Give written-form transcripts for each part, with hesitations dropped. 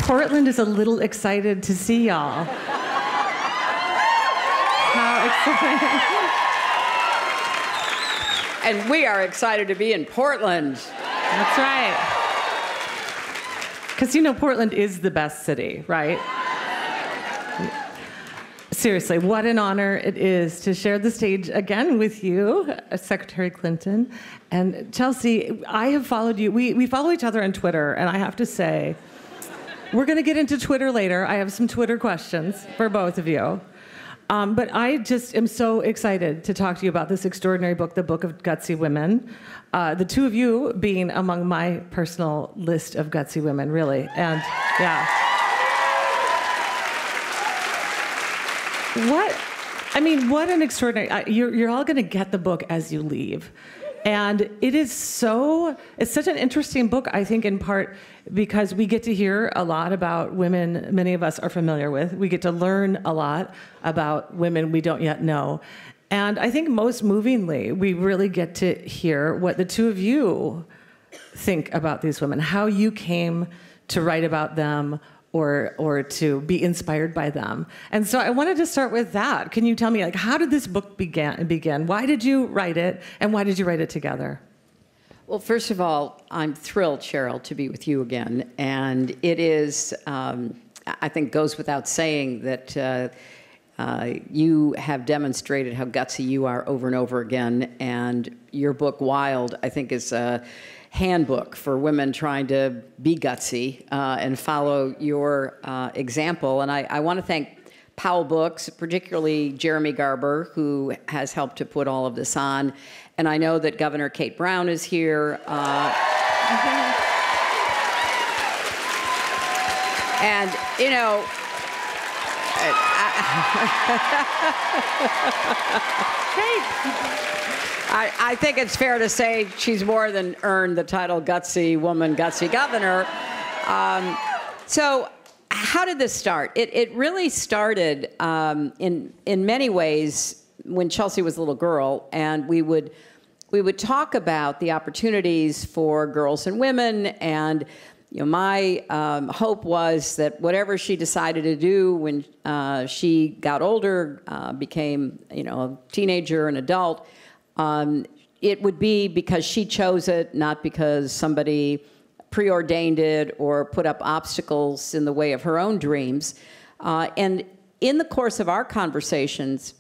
Portland is a little excited to see y'all. How exciting. And we are excited to be in Portland. That's right. Because you know Portland is the best city, right? Seriously, what an honor it is to share the stage again with you, Secretary Clinton. And Chelsea, I have followed you. We follow each other on Twitter, and I have to say, we're going to get into Twitter later. I have some Twitter questions for both of you. But I just am so excited to talk to you about this extraordinary book, The Book of Gutsy Women. The two of you being among my personal list of gutsy women, really. And yeah. What an extraordinary, you're all going to get the book as you leave. And it's such an interesting book, I think, in part because we get to hear a lot about women many of us are familiar with. We get to learn a lot about women we don't yet know. And I think most movingly, we really get to hear what the two of you think about these women, how you came to write about them or to be inspired by them. And so I wanted to start with that. Can you tell me, like, how did this book begin? Why did you write it, and why did you write it together? Well, first of all, I'm thrilled, Cheryl, to be with you again. And it is, I think, goes without saying that you have demonstrated how gutsy you are over and over again. And your book, Wild, I think is a handbook for women trying to be gutsy and follow your example. And I want to thank Powell Books, particularly Jeremy Garber, who has helped to put all of this on. And I know that Governor Kate Brown is here. And, you know, I think it's fair to say she's more than earned the title Gutsy Woman, Gutsy Governor. So how did this start? It really started in many ways when Chelsea was a little girl, and we would talk about the opportunities for girls and women. And you know, my hope was that whatever she decided to do when she got older, became a teenager, an adult, it would be because she chose it, not because somebody preordained it or put up obstacles in the way of her own dreams. And in the course of our conversations,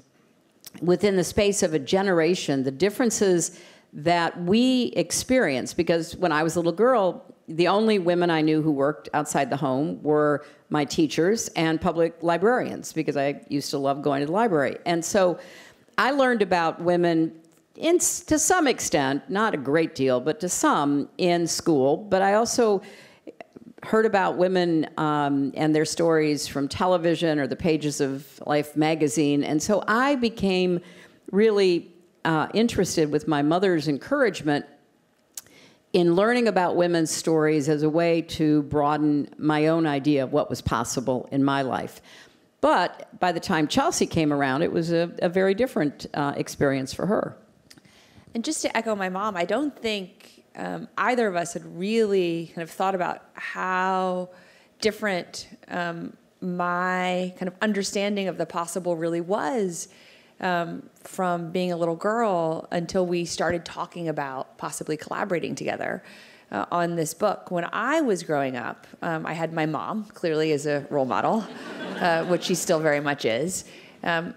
within the space of a generation, the differences that we experienced, because when I was a little girl, the only women I knew who worked outside the home were my teachers and public librarians, because I used to love going to the library. And so I learned about women to some extent, not a great deal, but to some, in school. But I also heard about women and their stories from television or the pages of Life magazine. And so I became really interested, with my mother's encouragement, in learning about women's stories as a way to broaden my own idea of what was possible in my life. But by the time Chelsea came around, it was a very different experience for her. And just to echo my mom, I don't think either of us had really kind of thought about how different my kind of understanding of the possible really was from being a little girl until we started talking about possibly collaborating together on this book. When I was growing up, I had my mom, clearly as a role model, which she still very much is.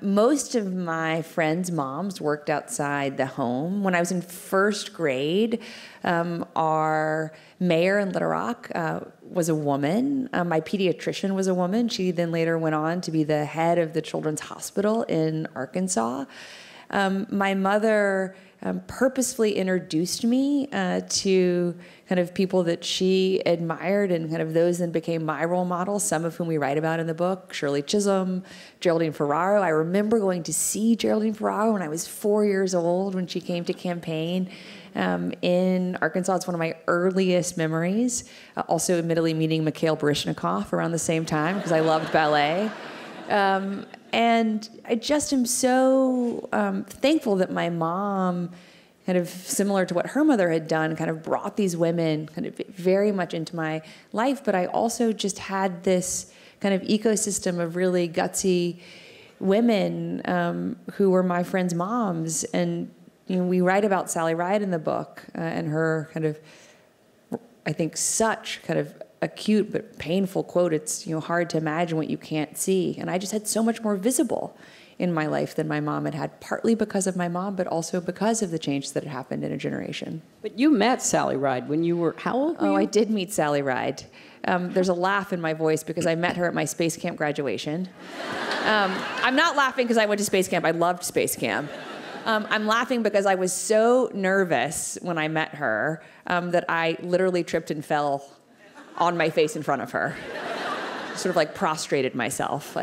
Most of my friends' moms worked outside the home. When I was in first grade, our mayor in Little Rock was a woman. My pediatrician was a woman. She then later went on to be the head of the Children's Hospital in Arkansas. My mother purposefully introduced me to kind of people that she admired, and kind of those then became my role models, some of whom we write about in the book: Shirley Chisholm, Geraldine Ferraro. I remember going to see Geraldine Ferraro when I was 4 years old when she came to campaign in Arkansas. It's one of my earliest memories. Also, admittedly, meeting Mikhail Baryshnikov around the same time because I loved ballet. And I just am so thankful that my mom kind of similar to what her mother had done, kind of brought these women kind of very much into my life. But I also just had this kind of ecosystem of really gutsy women who were my friends' moms. And we write about Sally Ride in the book and her kind of, I think, such kind of acute but painful quote. It's hard to imagine what you can't see. And I just had so much more visible in my life than my mom had, partly because of my mom, but also because of the change that had happened in a generation. But you met Sally Ride when you were, how old were you? Oh, I did meet Sally Ride. There's a laugh in my voice because I met her at my space camp graduation. I'm not laughing because I went to space camp. I loved space camp. I'm laughing because I was so nervous when I met her that I literally tripped and fell on my face in front of her. Sort of like prostrated myself,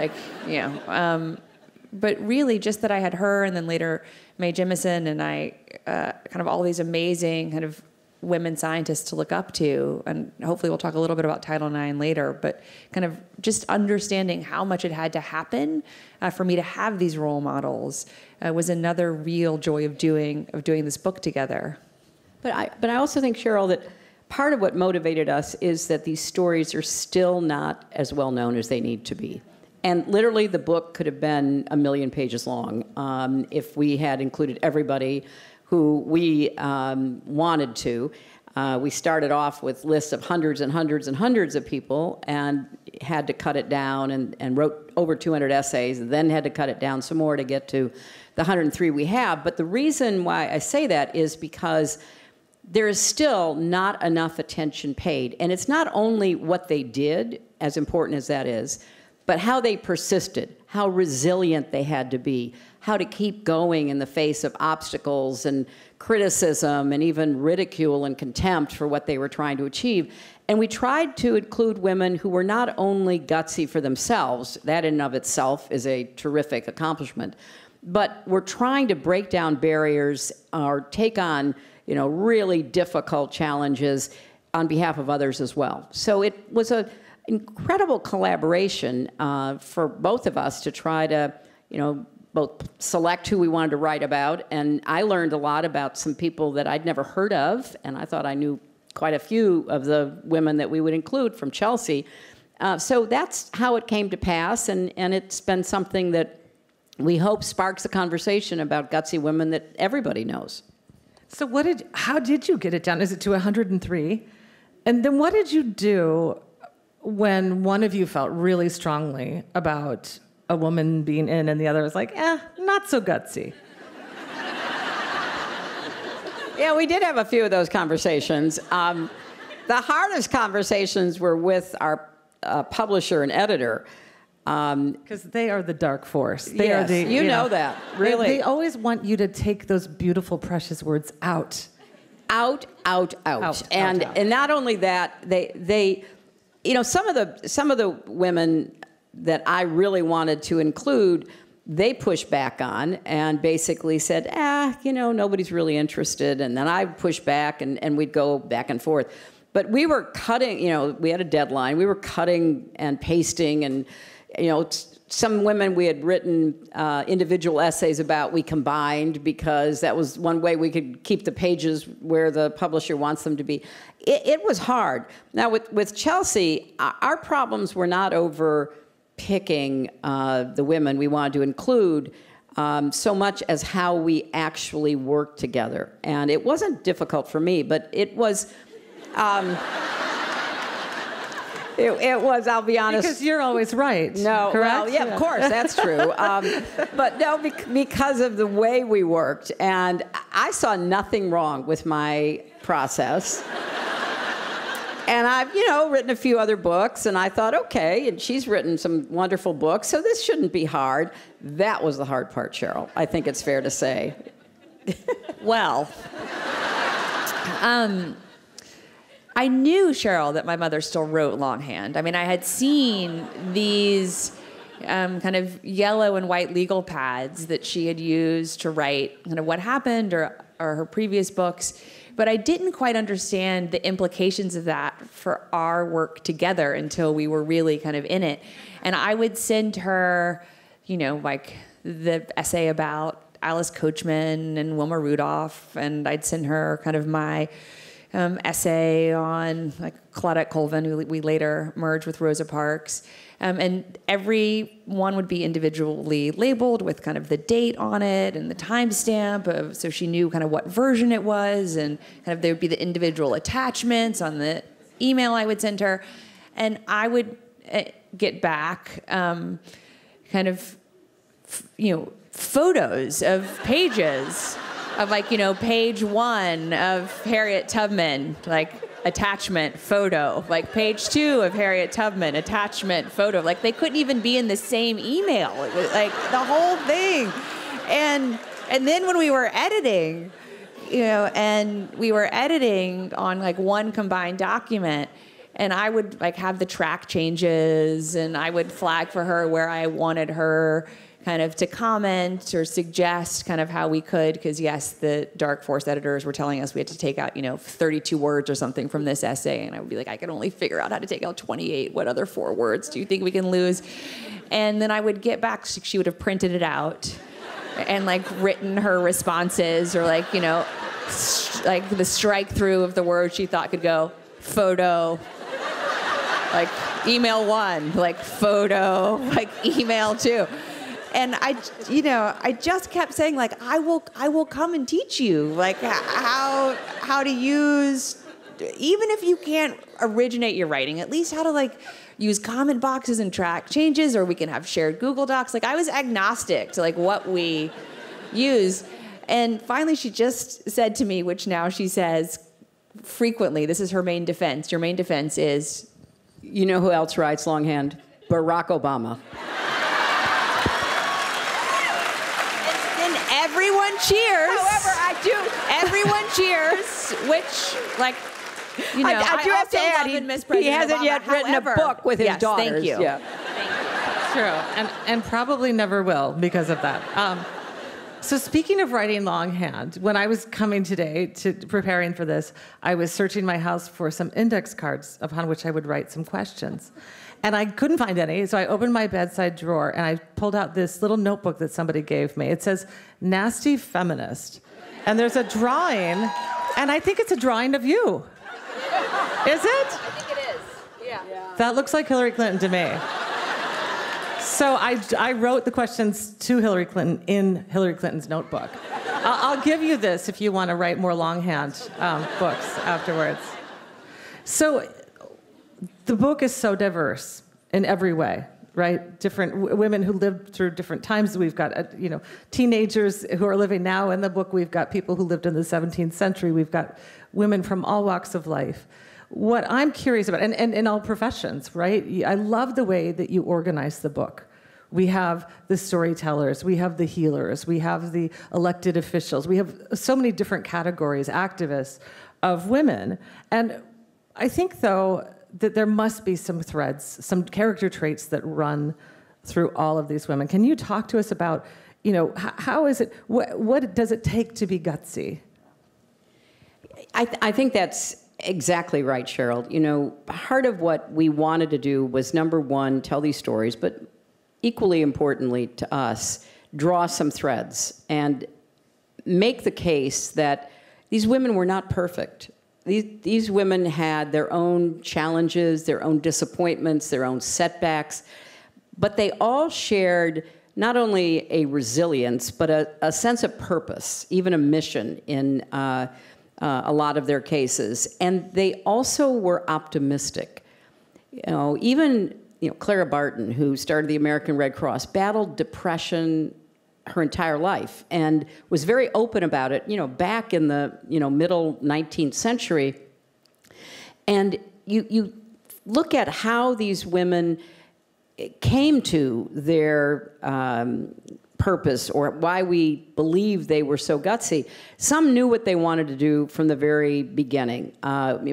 but really just that I had her and then later Mae Jemison and I kind of all these amazing kind of women scientists to look up to. And hopefully we'll talk a little bit about Title IX later, but kind of just understanding how much it had to happen for me to have these role models was another real joy of doing this book together. But I also think, Cheryl, that part of what motivated us is that these stories are still not as well known as they need to be. And literally, the book could have been 1 million pages long if we had included everybody who we wanted to. We started off with lists of hundreds and hundreds and hundreds of people and had to cut it down and wrote over 200 essays, and then had to cut it down some more to get to the 103 we have. But the reason why I say that is because there is still not enough attention paid. And it's not only what they did, as important as that is, but how they persisted, how resilient they had to be, how to keep going in the face of obstacles and criticism and even ridicule and contempt for what they were trying to achieve. And we tried to include women who were not only gutsy for themselves, that in and of itself is a terrific accomplishment, but we're trying to break down barriers or take on really difficult challenges on behalf of others as well. So it was an incredible collaboration for both of us to try to, both select who we wanted to write about. And I learned a lot about some people that I'd never heard of, and I thought I knew quite a few of the women that we would include from Chelsea. So that's how it came to pass, and it's been something that we hope sparks a conversation about gutsy women that everybody knows. So how did you get it down? Is it to 103? And then what did you do when one of you felt really strongly about a woman being in and the other was like, not so gutsy? Yeah, we did have a few of those conversations. The hardest conversations were with our publisher and editor. Because they are the dark force. They yes, are you know that, really. They always want you to take those beautiful, precious words out. Out. And not only that, they some of the women that I really wanted to include, they pushed back on and basically said, nobody's really interested. And then I pushed back and we'd go back and forth. But we were cutting, we had a deadline. We were cutting and pasting and, some women we had written individual essays about, we combined because that was one way we could keep the pages where the publisher wants them to be. It was hard. Now, with Chelsea, our problems were not over picking the women we wanted to include so much as how we actually worked together. And it wasn't difficult for me, but it was... It was, I'll be honest. Because you're always right. No, correct? Well, yeah, of course, that's true. But no, because of the way we worked. And I saw nothing wrong with my process. And I've, written a few other books, and I thought, okay, and she's written some wonderful books, so this shouldn't be hard. That was the hard part, Cheryl. I think it's fair to say. Well, I knew, Cheryl, that my mother still wrote longhand. I mean, I had seen these kind of yellow and white legal pads that she had used to write kind of what happened or her previous books, but I didn't quite understand the implications of that for our work together until we were really kind of in it. And I would send her, like the essay about Alice Coachman and Wilma Rudolph, and I'd send her kind of my essay on like Claudette Colvin, who we later merged with Rosa Parks. And every one would be individually labeled with kind of the date on it and the timestamp, so she knew kind of what version it was, and kind of there would be the individual attachments on the email I would send her. And I would get back kind of, photos of pages of like, page 1 of Harriet Tubman, like attachment photo, like page 2 of Harriet Tubman, attachment photo. Like they couldn't even be in the same email. It was like the whole thing. And then when we were editing, and we were editing on like one combined document, and I would like have the track changes, and I would flag for her where I wanted her kind of to comment or suggest kind of how we could, because yes, the Dark Force editors were telling us we had to take out, 32 words or something from this essay, and I would be like, I can only figure out how to take out 28. What other 4 words do you think we can lose? And then I would get back, she would have printed it out and like written her responses, or like, like the strike through of the words she thought could go, photo, like email 1, like photo, like email 2. And I just kept saying, like, I will come and teach you, like, how to use, even if you can't originate your writing, at least how to, like, use comment boxes and track changes, or we can have shared Google Docs. Like, I was agnostic to, like, what we use. And finally, she just said to me, which now she says frequently, this is her main defense. Your main defense is, you know who else writes longhand? Barack Obama. Everyone cheers. However, I do. Everyone cheers, which, like, I do have to add, he hasn't yet written a book with his daughters. Thank you. Yeah. True, and probably never will because of that. So speaking of writing longhand, when I was coming today to preparing for this, I was searching my house for some index cards upon which I would write some questions. And I couldn't find any, so I opened my bedside drawer and I pulled out this little notebook that somebody gave me. It says, Nasty Feminist. And there's a drawing, and I think it's a drawing of you. Is it? I think it is, yeah. That looks like Hillary Clinton to me. So I wrote the questions to Hillary Clinton in Hillary Clinton's notebook. I'll give you this if you want to write more longhand books afterwards. So the book is so diverse in every way, right? Different women who lived through different times. We've got, teenagers who are living now in the book. We've got people who lived in the 17th century. We've got women from all walks of life. What I'm curious about, and in all professions, right? I love the way that you organize the book. We have the storytellers, we have the healers, we have the elected officials. We have so many different categories, activists, of women. And I think, though, that there must be some threads, some character traits that run through all of these women. Can you talk to us about, how is it, what does it take to be gutsy? I think that's exactly right, Cheryl. Part of what we wanted to do was, number one, tell these stories, but equally importantly to us, draw some threads and make the case that these women were not perfect. These women had their own challenges, their own disappointments, their own setbacks, but they all shared not only a resilience, but a sense of purpose, even a mission in a lot of their cases. And they also were optimistic. Even Clara Barton, who started the American Red Cross, battled depression her entire life and was very open about it, back in the, middle 19th century. And you look at how these women came to their purpose, or why we believe they were so gutsy. Some knew what they wanted to do from the very beginning.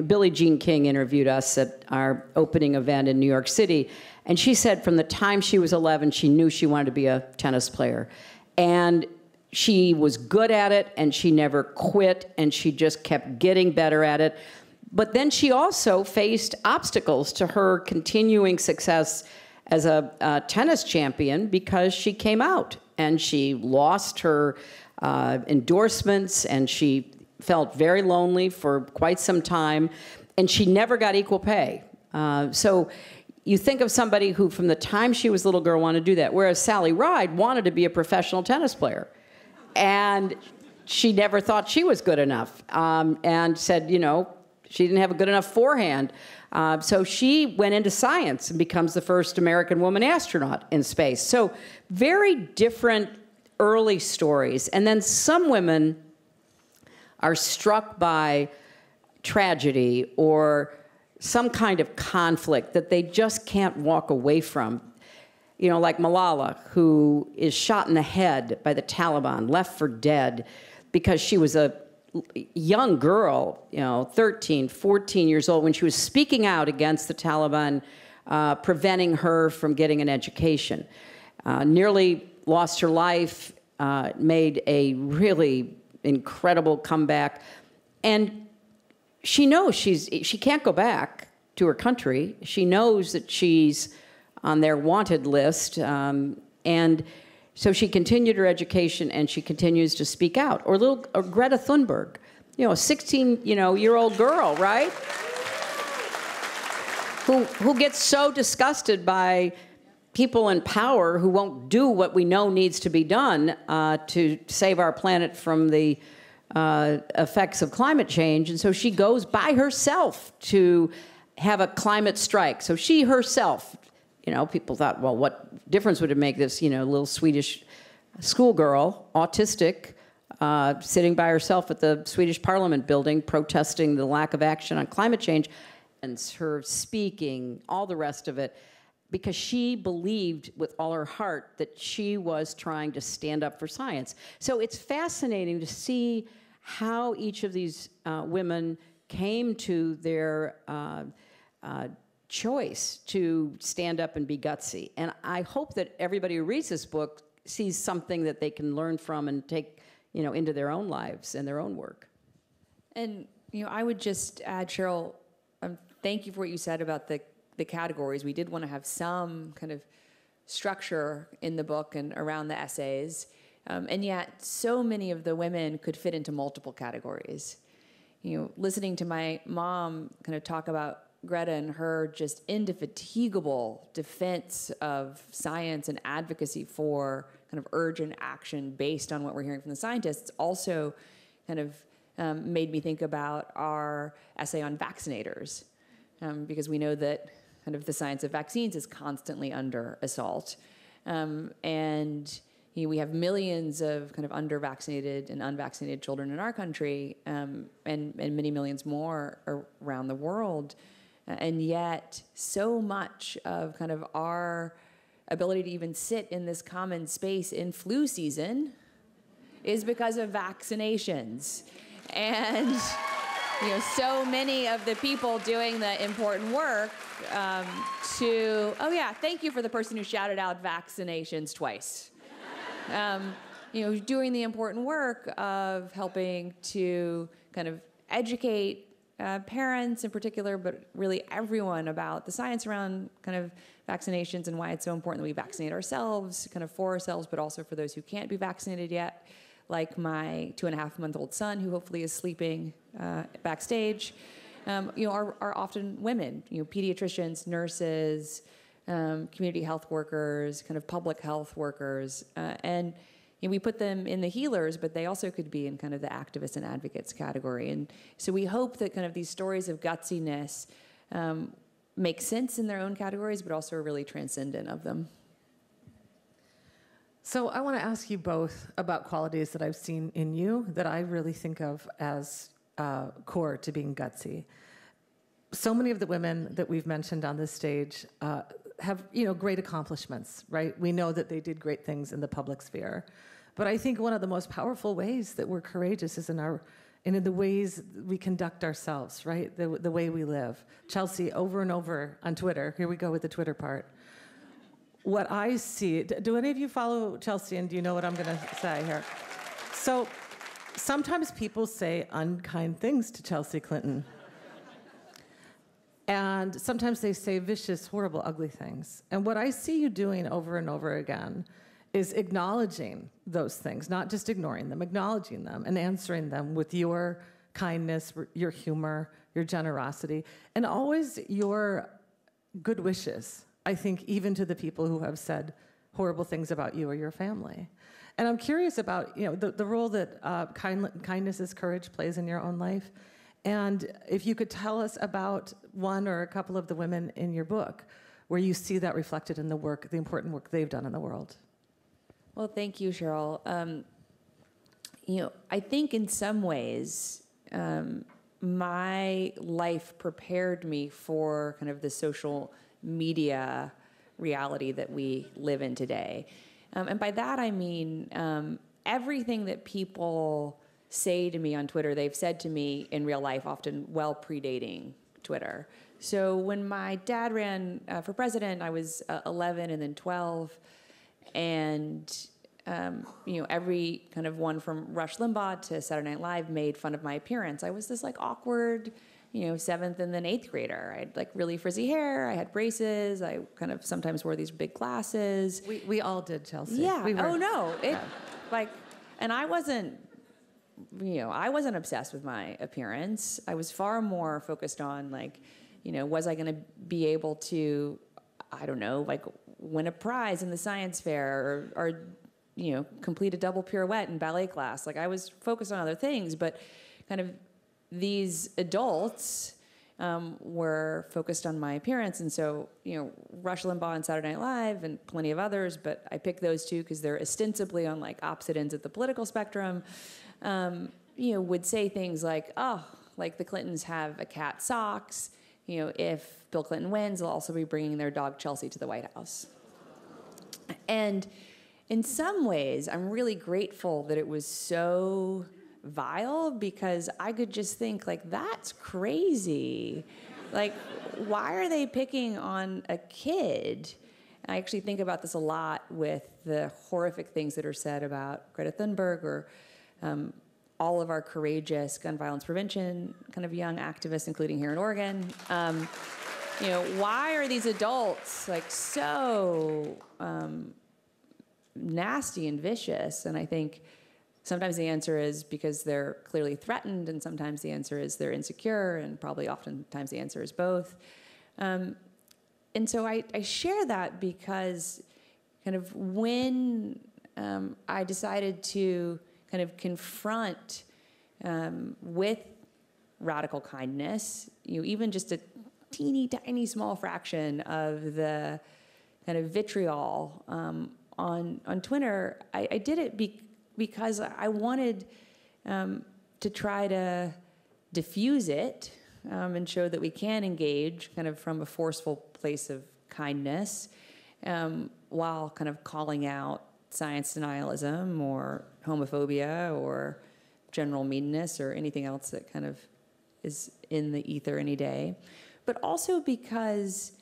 Billie Jean King interviewed us at our opening event in New York City, and she said from the time she was 11, she knew she wanted to be a tennis player. And she was good at it, and she never quit, and she just kept getting better at it. But then she also faced obstacles to her continuing success as a tennis champion because she came out and she lost her endorsements and she felt very lonely for quite some time, and she never got equal pay. So you think of somebody who, from the time she was a little girl, wanted to do that, whereas Sally Ride wanted to be a professional tennis player. And she never thought she was good enough, and said, you know, she didn't have a good enough forehand. So she went into science and becomes the first American woman astronaut in space. So very different early stories. And then some women are struck by tragedy or some kind of conflict that they just can't walk away from. You know, like Malala, who is shot in the head by the Taliban, left for dead because she was a young girl, you know, 13, 14 years old, when she was speaking out against the Taliban preventing her from getting an education. Nearly lost her life, made a really incredible comeback. And she knows she can't go back to her country. She knows that she's on their wanted list. And so she continued her education and she continues to speak out. Or Greta Thunberg, you know, a 16-year-old girl, right? Who gets so disgusted by people in power who won't do what we know needs to be done to save our planet from the effects of climate change. And so she goes by herself to have a climate strike. So she herself, you know, people thought, well, what difference would it make, this, you know, little Swedish schoolgirl, autistic, sitting by herself at the Swedish Parliament building protesting the lack of action on climate change, and her speaking, all the rest of it, because she believed with all her heart that she was trying to stand up for science. So it's fascinating to see how each of these women came to their choice to stand up and be gutsy. And I hope that everybody who reads this book sees something that they can learn from and take, you know, into their own lives and their own work. And, you know, I would just add, Cheryl, thank you for what you said about the categories. We did want to have some kind of structure in the book and around the essays. And yet so many of the women could fit into multiple categories. You know, listening to my mom kind of talk about Greta and her just indefatigable defense of science and advocacy for kind of urgent action based on what we're hearing from the scientists also kind of made me think about our essay on vaccinators, because we know that kind of the science of vaccines is constantly under assault. And you know, we have millions of kind of under-vaccinated and unvaccinated children in our country, and many millions more around the world. And yet, so much of kind of our ability to even sit in this common space in flu season is because of vaccinations. And you know, so many of the people doing the important work oh yeah, thank you for the person who shouted out vaccinations twice. You know, doing the important work of helping to kind of educate parents in particular, but really everyone about the science around kind of vaccinations and why it's so important that we vaccinate ourselves, kind of for ourselves, but also for those who can't be vaccinated yet, like my 2.5-month-old son, who hopefully is sleeping backstage. You know, are often women, you know, pediatricians, nurses, community health workers, kind of public health workers, and you know, we put them in the healers, but they also could be in kind of the activists and advocates category. And so we hope that kind of these stories of gutsiness make sense in their own categories, but also are really transcendent of them. So I want to ask you both about qualities that I've seen in you that I really think of as core to being gutsy. So many of the women that we've mentioned on this stage have, you know, great accomplishments, right? We know that they did great things in the public sphere. But I think one of the most powerful ways that we're courageous is in the ways we conduct ourselves, right? The way we live. Chelsea, over and over on Twitter, here we go with the Twitter part. What I see, do any of you follow Chelsea, and do you know what I'm going to say here? So sometimes people say unkind things to Chelsea Clinton. And sometimes they say vicious, horrible, ugly things. And what I see you doing over and over again is acknowledging those things, not just ignoring them, acknowledging them and answering them with your kindness, your humor, your generosity, and always your good wishes, I think, even to the people who have said horrible things about you or your family. And I'm curious about, the role that kindness is courage plays in your own life. And if you could tell us about one or a couple of the women in your book where you see that reflected in the work, the important work they've done in the world. Well, thank you, Cheryl. I think in some ways, my life prepared me for kind of the social media reality that we live in today. And by that, I mean everything that people say to me on Twitter, they've said to me in real life, often well predating Twitter. So when my dad ran for president, I was 11 and then 12. And, every kind of one from Rush Limbaugh to Saturday Night Live made fun of my appearance. I was this like awkward, 7th and then 8th grader. I had like really frizzy hair. I had braces. I kind of sometimes wore these big glasses. We all did, Chelsea. Yeah. Oh, no. And I wasn't obsessed with my appearance. I was far more focused on was I going to be able to, I don't know, win a prize in the science fair or complete a double pirouette in ballet class. I was focused on other things, but kind of these adults were focused on my appearance. And so, Rush Limbaugh and Saturday Night Live and plenty of others, but I picked those two because they're ostensibly on opposite ends of the political spectrum, would say things like, the Clintons have a cat socks. If Bill Clinton wins, they'll also be bringing their dog Chelsea to the White House. And in some ways, I'm really grateful that it was so vile because I could just think that's crazy. Why are they picking on a kid? I actually think about this a lot with the horrific things that are said about Greta Thunberg or all of our courageous gun violence prevention kind of young activists, including here in Oregon. Why are these adults so nasty and vicious? And I think sometimes the answer is because they're clearly threatened, and sometimes the answer is they're insecure, and probably oftentimes the answer is both. And so I share that because kind of when I decided to kind of confront with radical kindness, even just a teeny tiny small fraction of the kind of vitriol on Twitter, I did it because I wanted to try to diffuse it and show that we can engage kind of from a forceful place of kindness while kind of calling out science denialism or homophobia or general meanness or anything else that kind of is in the ether any day. But also because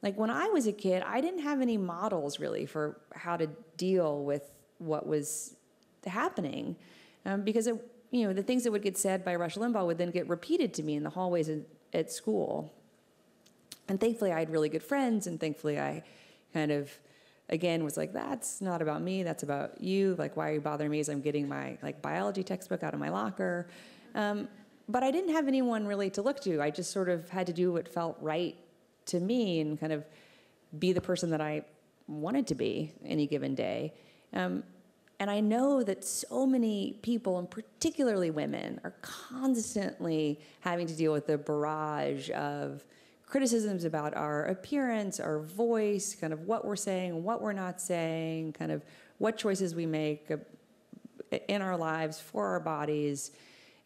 when I was a kid, I didn't have any models really for how to deal with what was happening because the things that would get said by Rush Limbaugh would then get repeated to me in the hallways at school. And thankfully I had really good friends, and thankfully I kind of again was that's not about me, that's about you. Why are you bothering me as I'm getting my biology textbook out of my locker? But I didn't have anyone really to look to. I just sort of had to do what felt right to me and kind of be the person that I wanted to be any given day. And I know that so many people, and particularly women, are constantly having to deal with the barrage of criticisms about our appearance, our voice, kind of what we're saying, what we're not saying, kind of what choices we make in our lives for our bodies.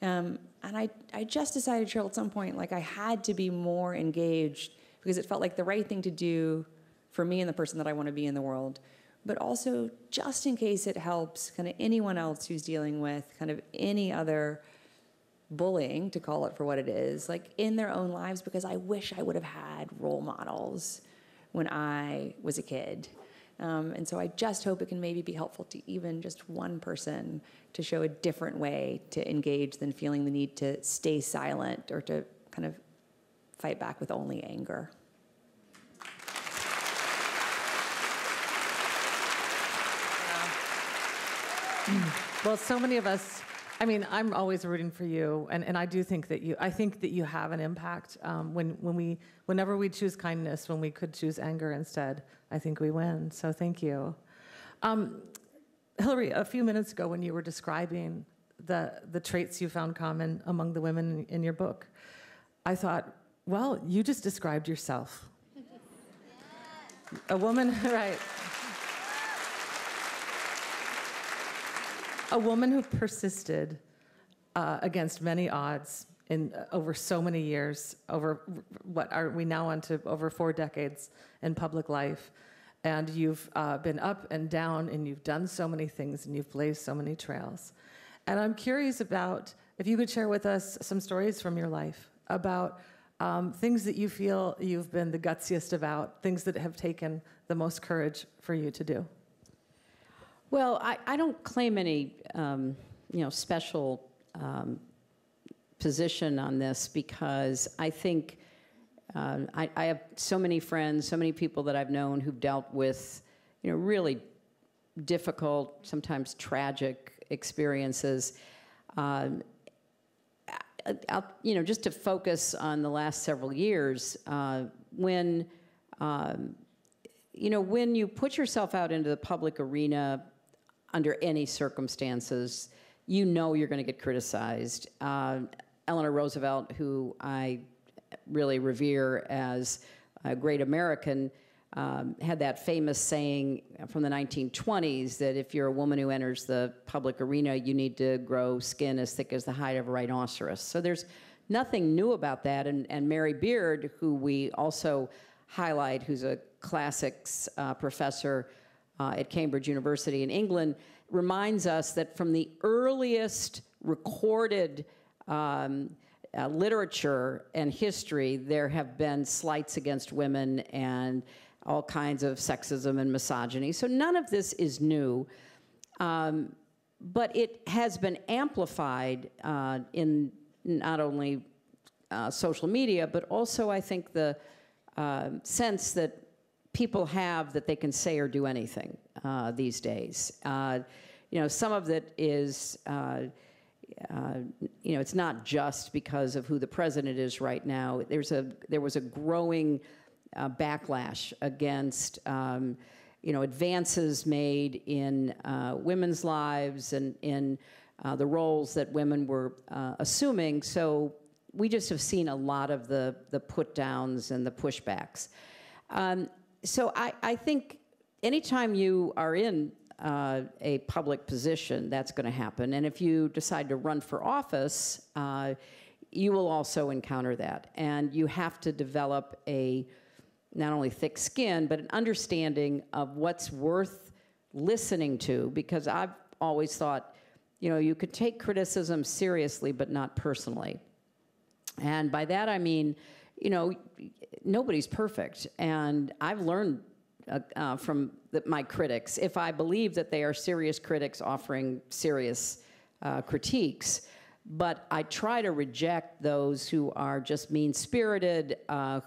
And I just decided, Cheryl, at some point, I had to be more engaged because it felt like the right thing to do for me and the person that I want to be in the world. But also, just in case it helps kind of anyone else who's dealing with kind of any other bullying, to call it for what it is, in their own lives, because I wish I would have had role models when I was a kid. And so I just hope it can maybe be helpful to even just one person to show a different way to engage than feeling the need to stay silent or to kind of fight back with only anger. Well, so many of us, I mean, I'm always rooting for you, and I do think that I think that you have an impact. Whenever we choose kindness, when we could choose anger instead, I think we win. So thank you. Hillary, a few minutes ago when you were describing the traits you found common among the women in your book, I thought, well, you just described yourself. A woman, right. A woman who persisted against many odds over so many years, over what are we now on to over 4 decades in public life. And you've been up and down, and you've done so many things, and you've blazed so many trails. And I'm curious about if you could share with us some stories from your life about things that you feel you've been the gutsiest about, things that have taken the most courage for you to do. Well, I don't claim any, special position on this, because I think I have so many friends, so many people that I've known who've dealt with, really difficult, sometimes tragic experiences. Just to focus on the last several years, when you put yourself out into the public arena under any circumstances, you're going to get criticized. Eleanor Roosevelt, who I really revere as a great American, had that famous saying from the 1920s that if you're a woman who enters the public arena, you need to grow skin as thick as the hide of a rhinoceros. So there's nothing new about that. And Mary Beard, who we also highlight, who's a classics professor at Cambridge University in England, reminds us that from the earliest recorded literature and history, there have been slights against women and all kinds of sexism and misogyny. So none of this is new, but it has been amplified in not only social media, but also I think the sense that people have that they can say or do anything these days. Some of it is, it's not just because of who the president is right now. There was a growing backlash against, advances made in women's lives and in the roles that women were assuming. So we just have seen a lot of the put-downs and the pushbacks. So I think anytime you are in a public position, that's going to happen. And if you decide to run for office, you will also encounter that. And you have to develop not only thick skin, but an understanding of what's worth listening to. Because I've always thought, you could take criticism seriously, but not personally. And by that I mean, nobody's perfect. And I've learned from my critics, if I believe that they are serious critics offering serious critiques, but I try to reject those who are just mean-spirited,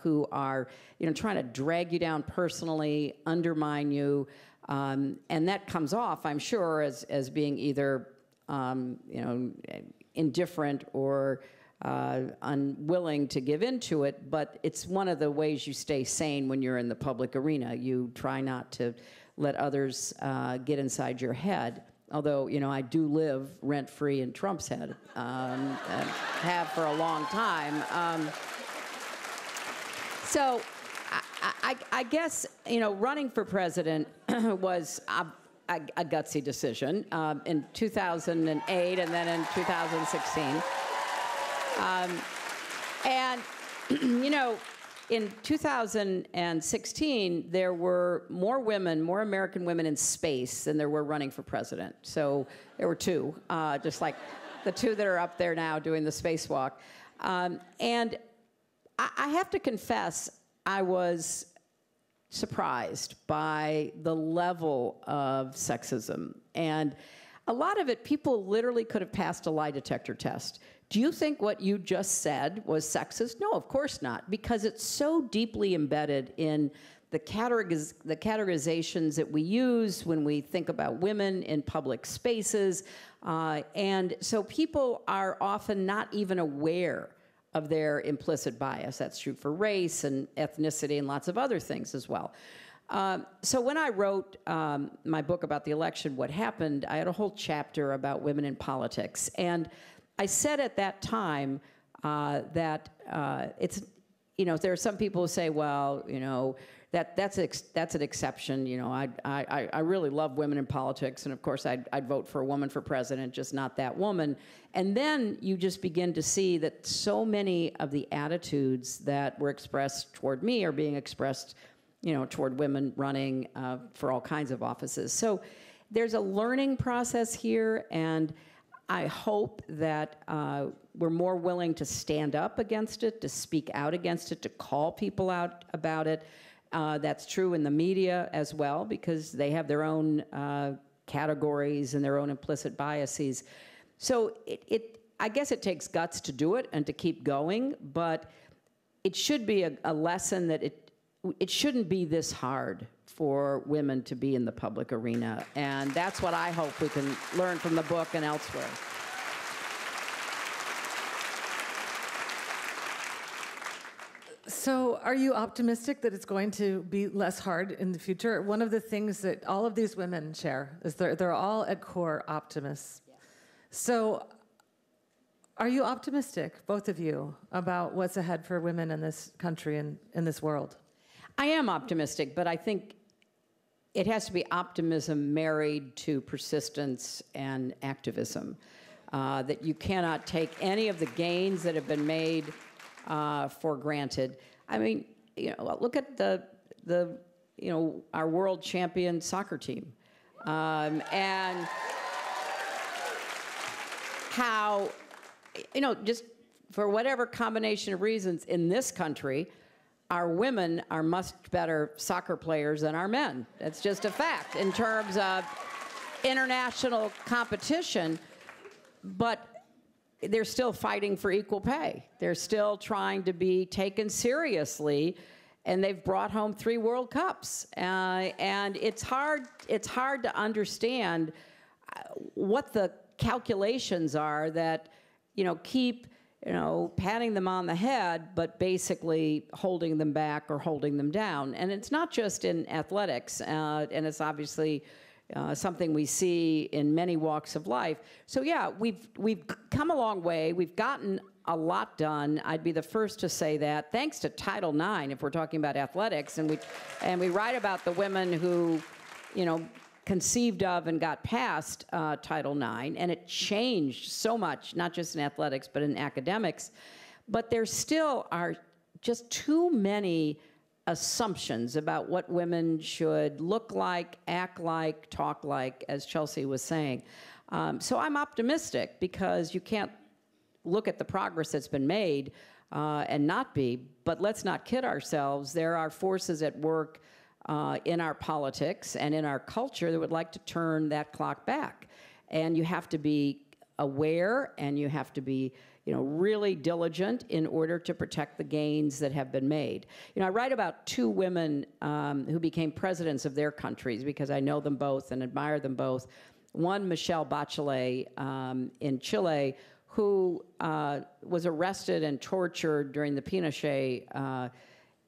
who are trying to drag you down personally, undermine you, and that comes off, I'm sure, as being either indifferent or unwilling to give into it, but it's one of the ways you stay sane when you're in the public arena. You try not to let others get inside your head. Although, I do live rent-free in Trump's head, and have for a long time. So I guess, running for president was a gutsy decision in 2008 and then in 2016. In 2016, there were more American women in space than there were running for president. So there were 2, just like the 2 that are up there now doing the spacewalk. And I have to confess, I was surprised by the level of sexism. And a lot of it, people literally could have passed a lie detector test. Do you think what you just said was sexist? No, of course not, because it's so deeply embedded in the categorizations that we use when we think about women in public spaces. And so people are often not even aware of their implicit bias. That's true for race and ethnicity and lots of other things as well. So when I wrote my book about the election, What Happened, I had a whole chapter about women in politics. And I said at that time that it's, there are some people who say, well, that's an exception. I really love women in politics, and of course I'd vote for a woman for president, just not that woman. And then you just begin to see that so many of the attitudes that were expressed toward me are being expressed, toward women running for all kinds of offices. So there's a learning process here, and I hope that we're more willing to stand up against it, to speak out against it, to call people out about it. That's true in the media as well, because they have their own categories and their own implicit biases. So I guess it takes guts to do it and to keep going, but it should be a lesson that it shouldn't be this hard for women to be in the public arena. And that's what I hope we can learn from the book and elsewhere. So are you optimistic that it's going to be less hard in the future? One of the things that all of these women share is they're all at core optimists. Yeah. So are you optimistic, both of you, about what's ahead for women in this country and in this world? I am optimistic, but I think it has to be optimism married to persistence and activism. That you cannot take any of the gains that have been made for granted. I mean, look at our world champion soccer team, and how, just for whatever combination of reasons in this country, our women are much better soccer players than our men. That's just a fact in terms of international competition, but they're still fighting for equal pay. They're still trying to be taken seriously, and they've brought home 3 World Cups. And it's hard to understand what the calculations are that, keep patting them on the head, but basically holding them back or holding them down. And it's not just in athletics, and it's obviously something we see in many walks of life. So yeah, we've come a long way. We've gotten a lot done. I'd be the first to say that, thanks to Title IX, if we're talking about athletics, and we write about the women who, conceived of and got past Title IX, and it changed so much, not just in athletics, but in academics. But there still are just too many assumptions about what women should look like, act like, talk like, as Chelsea was saying. So I'm optimistic, because you can't look at the progress that's been made and not be, but let's not kid ourselves. There are forces at work in our politics and in our culture that would like to turn that clock back. And you have to be aware, and you have to be, really diligent in order to protect the gains that have been made. I write about 2 women who became presidents of their countries, because I know them both and admire them both. One, Michelle Bachelet in Chile, who was arrested and tortured during the Pinochet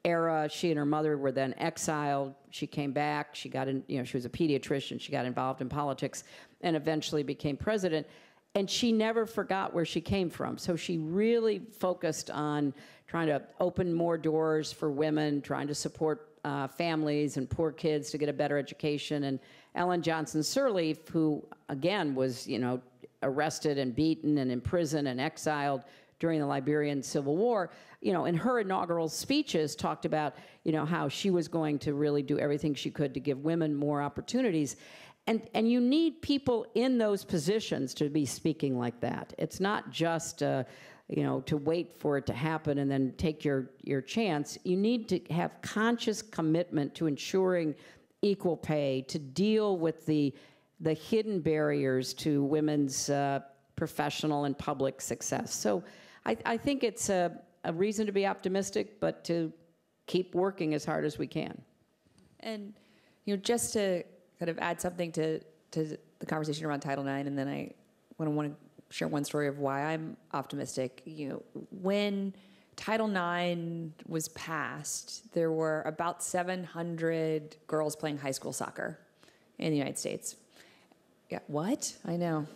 era. She and her mother were then exiled. She came back. She got in, she was a pediatrician. She got involved in politics and eventually became president. And she never forgot where she came from. So she really focused on trying to open more doors for women, trying to support families and poor kids to get a better education. And Ellen Johnson Sirleaf, who again was, arrested and beaten and imprisoned and exiled during the Liberian Civil War, in her inaugural speeches talked about, how she was going to really do everything she could to give women more opportunities. And you need people in those positions to be speaking like that. It's not just, to wait for it to happen and then take your chance. You need to have conscious commitment to ensuring equal pay, to deal with the hidden barriers to women's professional and public success. So I think it's a reason to be optimistic, but to keep working as hard as we can. And, just to kind of add something to the conversation around Title IX, and then I want to share one story of why I'm optimistic. When Title IX was passed, there were about 700 girls playing high school soccer in the United States. Yeah, what? I know.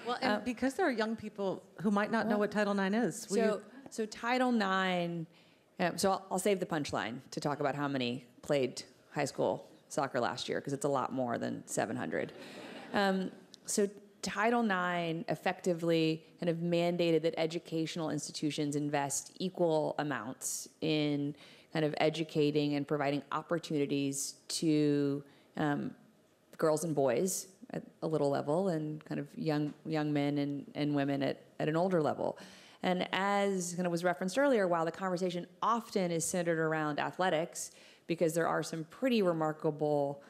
Well, and because there are young people who might not know what Title IX is. So Title IX, so I'll save the punchline to talk about how many played high school soccer last year, because it's a lot more than 700. So Title IX effectively kind of mandated that educational institutions invest equal amounts in kind of educating and providing opportunities to girls and boys at a little level, and kind of young men and women at an older level. And as kind of was referenced earlier, while the conversation often is centered around athletics, because there are some pretty remarkable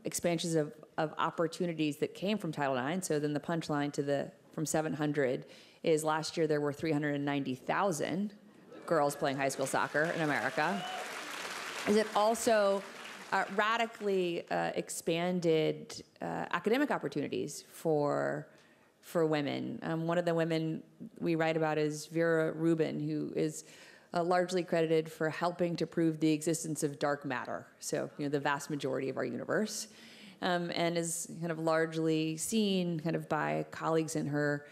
expansions of opportunities that came from Title IX. So then the punchline from 700 is last year there were 390,000 girls playing high school soccer in America. Is it also radically expanded academic opportunities for women. One of the women we write about is Vera Rubin, who is largely credited for helping to prove the existence of dark matter, so the vast majority of our universe, and is kind of largely seen kind of by colleagues in her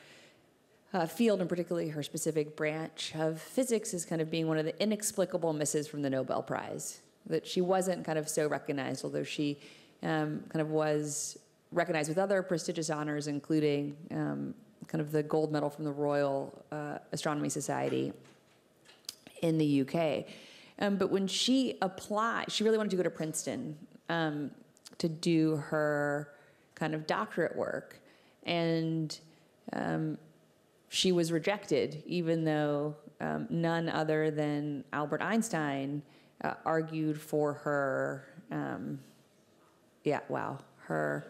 field, and particularly her specific branch of physics, as kind of being one of the inexplicable misses from the Nobel Prize. That she wasn't kind of so recognized, although she kind of was recognized with other prestigious honors, including kind of the gold medal from the Royal Astronomy Society in the UK. But when she applied, she really wanted to go to Princeton to do her kind of doctorate work. And she was rejected, even though none other than Albert Einstein argued for her, her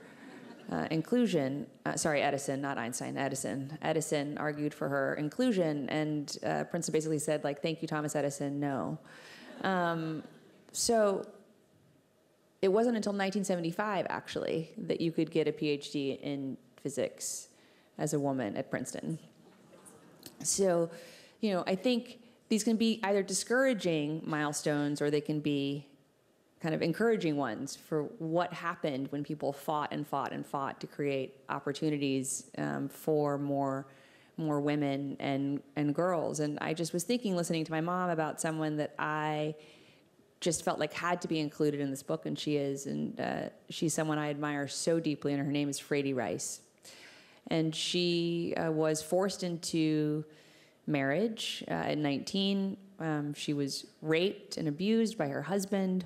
inclusion. Sorry, Edison, not Einstein, Edison. Edison argued for her inclusion, and Princeton basically said, thank you, Thomas Edison, no. So it wasn't until 1975, actually, that you could get a PhD in physics as a woman at Princeton. So, I think these can be either discouraging milestones, or they can be kind of encouraging ones for what happened when people fought and fought and fought to create opportunities for more women and girls. And I just was thinking, listening to my mom, about someone that I just felt like had to be included in this book, and she is. And she's someone I admire so deeply, and her name is Frady Rice. And she was forced into marriage at 19. She was raped and abused by her husband.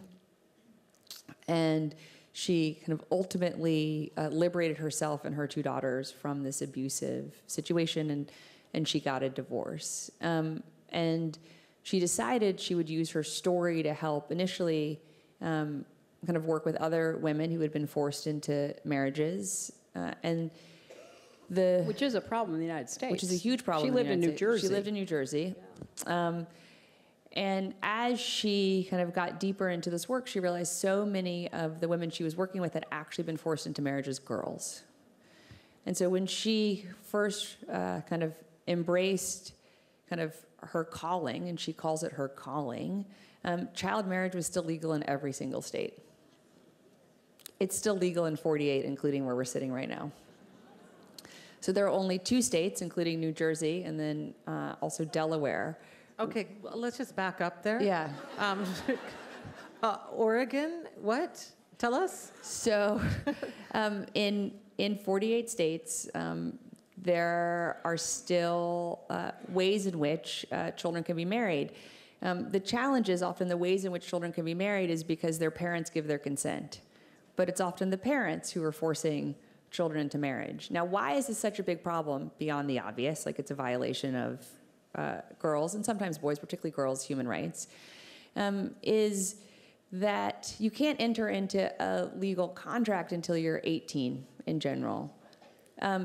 And she kind of ultimately liberated herself and her two daughters from this abusive situation, and she got a divorce. And she decided she would use her story to help initially kind of work with other women who had been forced into marriages. Which is a problem in the United States. Which is a huge problem. She lived in New Jersey. She lived in New Jersey. Yeah. And as she kind of got deeper into this work, she realized so many of the women she was working with had actually been forced into marriage as girls. And so when she first kind of embraced kind of her calling, and she calls it her calling, child marriage was still legal in every single state. It's still legal in 48, including where we're sitting right now. So there are only 2 states, including New Jersey, and then also Delaware. Okay, well, let's just back up there. Yeah. Oregon, what? Tell us. So in 48 states, there are still ways in which children can be married. The challenge is often the ways in which children can be married is because their parents give their consent. But it's often the parents who are forcing children into marriage. Now, why is this such a big problem beyond the obvious? Like, it's a violation of girls, and sometimes boys, particularly girls, human rights, is that you can't enter into a legal contract until you're 18 in general.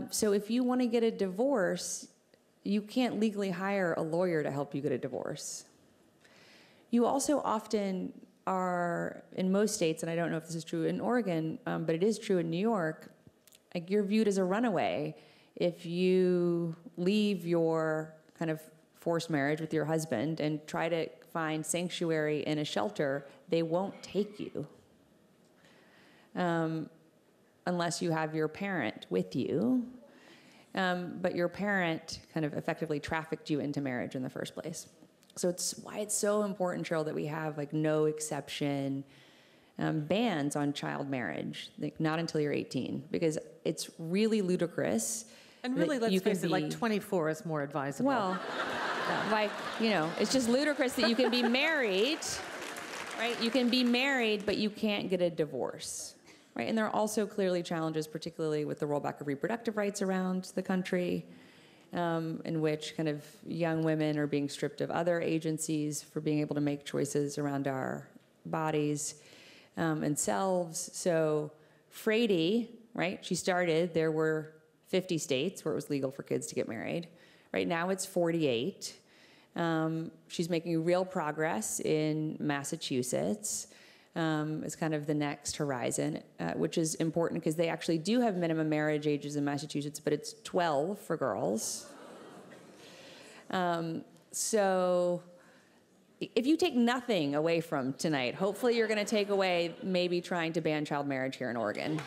So if you want to get a divorce, you can't legally hire a lawyer to help you get a divorce. You also often are, in most states, and I don't know if this is true in Oregon, but it is true in New York, like you're viewed as a runaway if you leave your kind of forced marriage with your husband and try to find sanctuary in a shelter. They won't take you unless you have your parent with you. But your parent kind of effectively trafficked you into marriage in the first place. So it's why it's so important, Cheryl, that we have like no exception bans on child marriage, like not until you're 18, because it's really ludicrous. And really, let's face it, like 24 is more advisable. Well, like, it's just ludicrous that you can be married, right? You can be married, but you can't get a divorce, right? And there are also clearly challenges, particularly with the rollback of reproductive rights around the country, in which kind of young women are being stripped of other agencies for being able to make choices around our bodies and selves. So Frady, right, she started, there were 50 states where it was legal for kids to get married. Right now it's 48. She's making real progress in Massachusetts. Is kind of the next horizon, which is important because they actually do have minimum marriage ages in Massachusetts, but it's 12 for girls. So if you take nothing away from tonight, hopefully you're going to take away maybe trying to ban child marriage here in Oregon.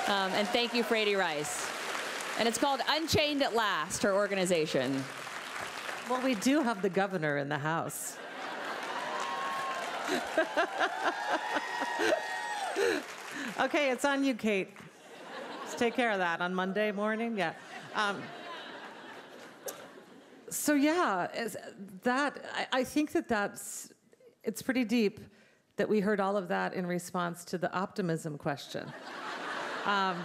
And thank you, Frady Rice. And it's called Unchained at Last, her organization. Well, we do have the governor in the House. Okay, it's on you, Kate. Let's take care of that on Monday morning. Yeah. So yeah, I think it's pretty deep that we heard all of that in response to the optimism question. Well,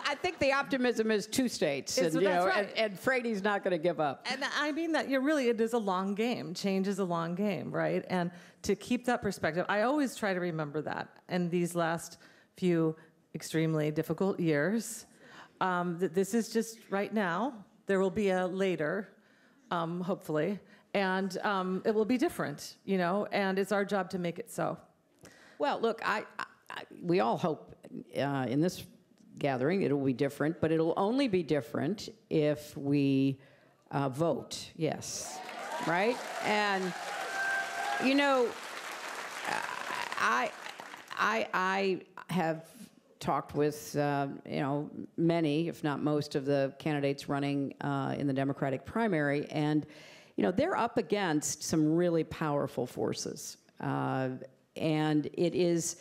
I think the optimism is two states, and, right. and Frady's not going to give up. And I mean that it is a long game. Change is a long game, right? And to keep that perspective, I always try to remember that in these last few extremely difficult years. That this is just right now. There will be a later, hopefully, and it will be different, and it's our job to make it so. Well, look, we all hope in this gathering it'll be different, but it'll only be different if we vote yes, right? And I have talked with many, if not most, of the candidates running in the Democratic primary, and they're up against some really powerful forces, and it is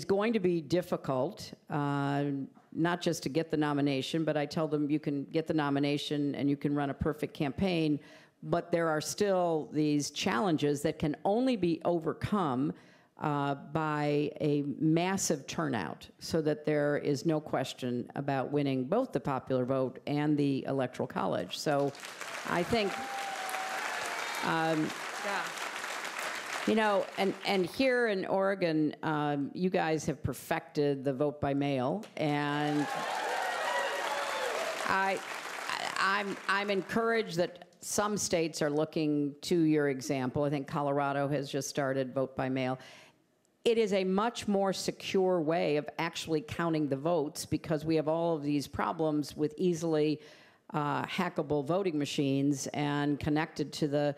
going to be difficult, not just to get the nomination, but I tell them you can get the nomination and you can run a perfect campaign, but there are still these challenges that can only be overcome by a massive turnout so that there is no question about winning both the popular vote and the Electoral College. So I think... and here in Oregon, you guys have perfected the vote by mail, and I'm encouraged that some states are looking to your example. I think Colorado has just started vote by mail. It is a much more secure way of actually counting the votes because we have all of these problems with easily hackable voting machines and connected to the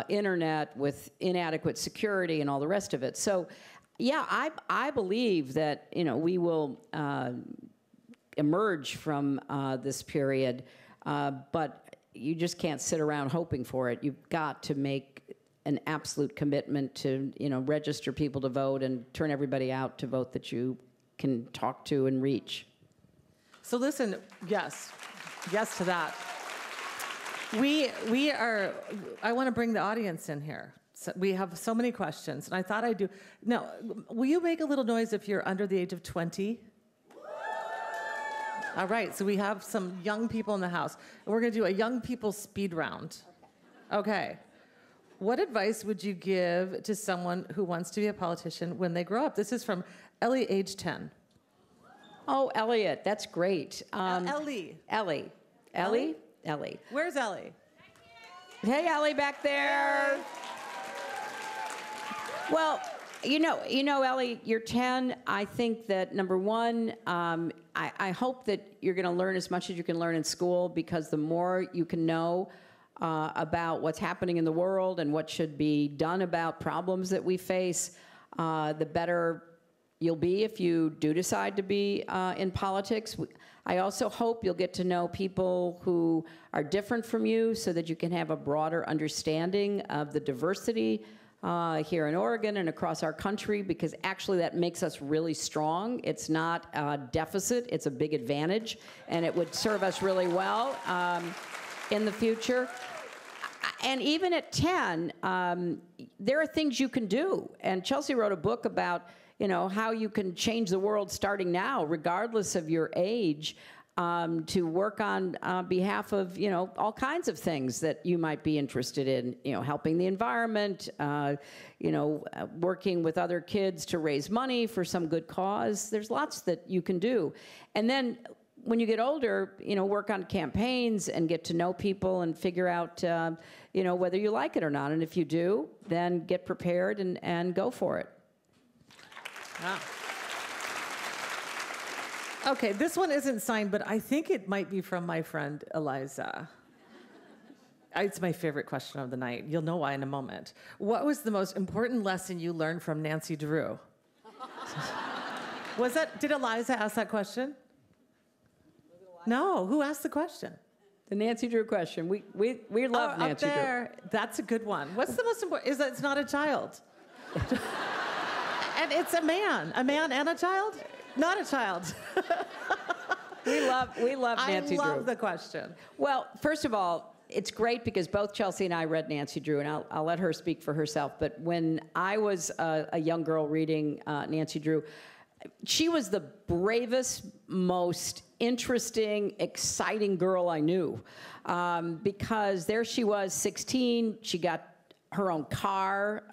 internet with inadequate security and all the rest of it. So, yeah, I believe that we will emerge from this period, but you just can't sit around hoping for it. You've got to make an absolute commitment to register people to vote and turn everybody out to vote that you can talk to and reach. So listen, yes to that. I want to bring the audience in here. So we have so many questions, and I thought I'd do. Now, will you make a little noise if you're under the age of 20? All right, so we have some young people in the house, and we're going to do a young people speed round. Okay. What advice would you give to someone who wants to be a politician when they grow up? This is from Ellie, age 10. Oh, Elliot, that's great. Ellie. Ellie. Ellie? Ellie. Where's Ellie? Hey, Ellie, back there. Well, you know, Ellie, you're 10. I think that, number one, I hope that you're going to learn as much as you can learn in school, because the more you can know about what's happening in the world and what should be done about problems that we face, the better you'll be if you do decide to be in politics. I also hope you'll get to know people who are different from you so that you can have a broader understanding of the diversity here in Oregon and across our country, because actually that makes us really strong. It's not a deficit, it's a big advantage, and it would serve us really well in the future. And even at 10, there are things you can do. And Chelsea wrote a book about, you know, how you can change the world starting now, regardless of your age, to work on behalf of, you know, all kinds of things that you might be interested in, you know, helping the environment, you know, working with other kids to raise money for some good cause. There's lots that you can do. And then when you get older, you know, work on campaigns and get to know people and figure out, you know, whether you like it or not. And if you do, then get prepared and go for it. Wow. Okay, this one isn't signed, but I think it might be from my friend Eliza. It's my favorite question of the night. You'll know why in a moment. What was the most important lesson you learned from Nancy Drew? Did Eliza ask that question? No, who asked the question? The Nancy Drew question. We love Nancy up there. Drew. That's a good one. What's the most important? Is that it's not a child. And it's a man and a child? Not a child. We love Nancy Drew. I love the question. Well, first of all, it's great because both Chelsea and I read Nancy Drew, and I'll let her speak for herself. But when I was a young girl reading Nancy Drew, she was the bravest, most interesting, exciting girl I knew. Because there she was, 16, she got her own car,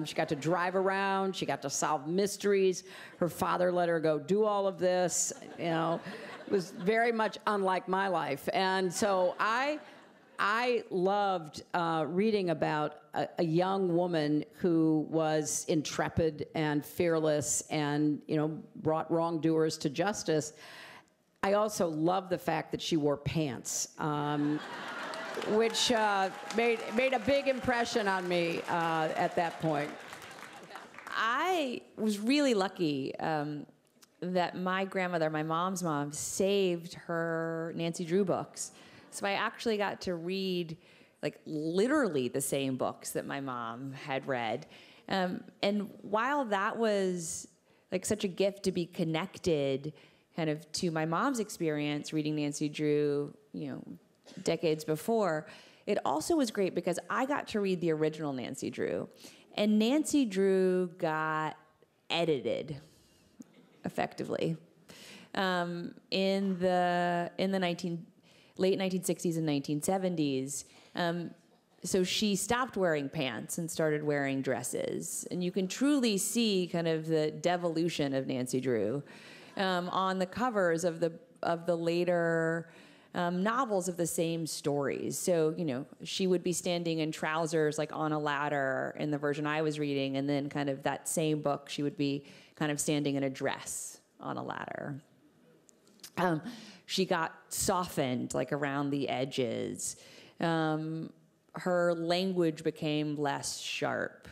she got to drive around, she got to solve mysteries. Her father let her go do all of this, you know. It was very much unlike my life. And so I loved reading about a young woman who was intrepid and fearless and, you know, brought wrongdoers to justice. I also loved the fact that she wore pants, which made a big impression on me at that point. I was really lucky that my grandmother, my mom's mom, saved her Nancy Drew books. So I actually got to read, like, literally the same books that my mom had read. And while that was, like, such a gift to be connected kind of to my mom's experience reading Nancy Drew, you know, decades before, it also was great because I got to read the original Nancy Drew. And Nancy Drew got edited, effectively, in the late 1960s and 1970s. So she stopped wearing pants and started wearing dresses. And you can truly see kind of the devolution of Nancy Drew on the covers of the later novels of the same stories. So, you know, she would be standing in trousers, like on a ladder in the version I was reading, and then kind of that same book, she would be kind of standing in a dress on a ladder. She got softened, like, around the edges. Her language became less sharp.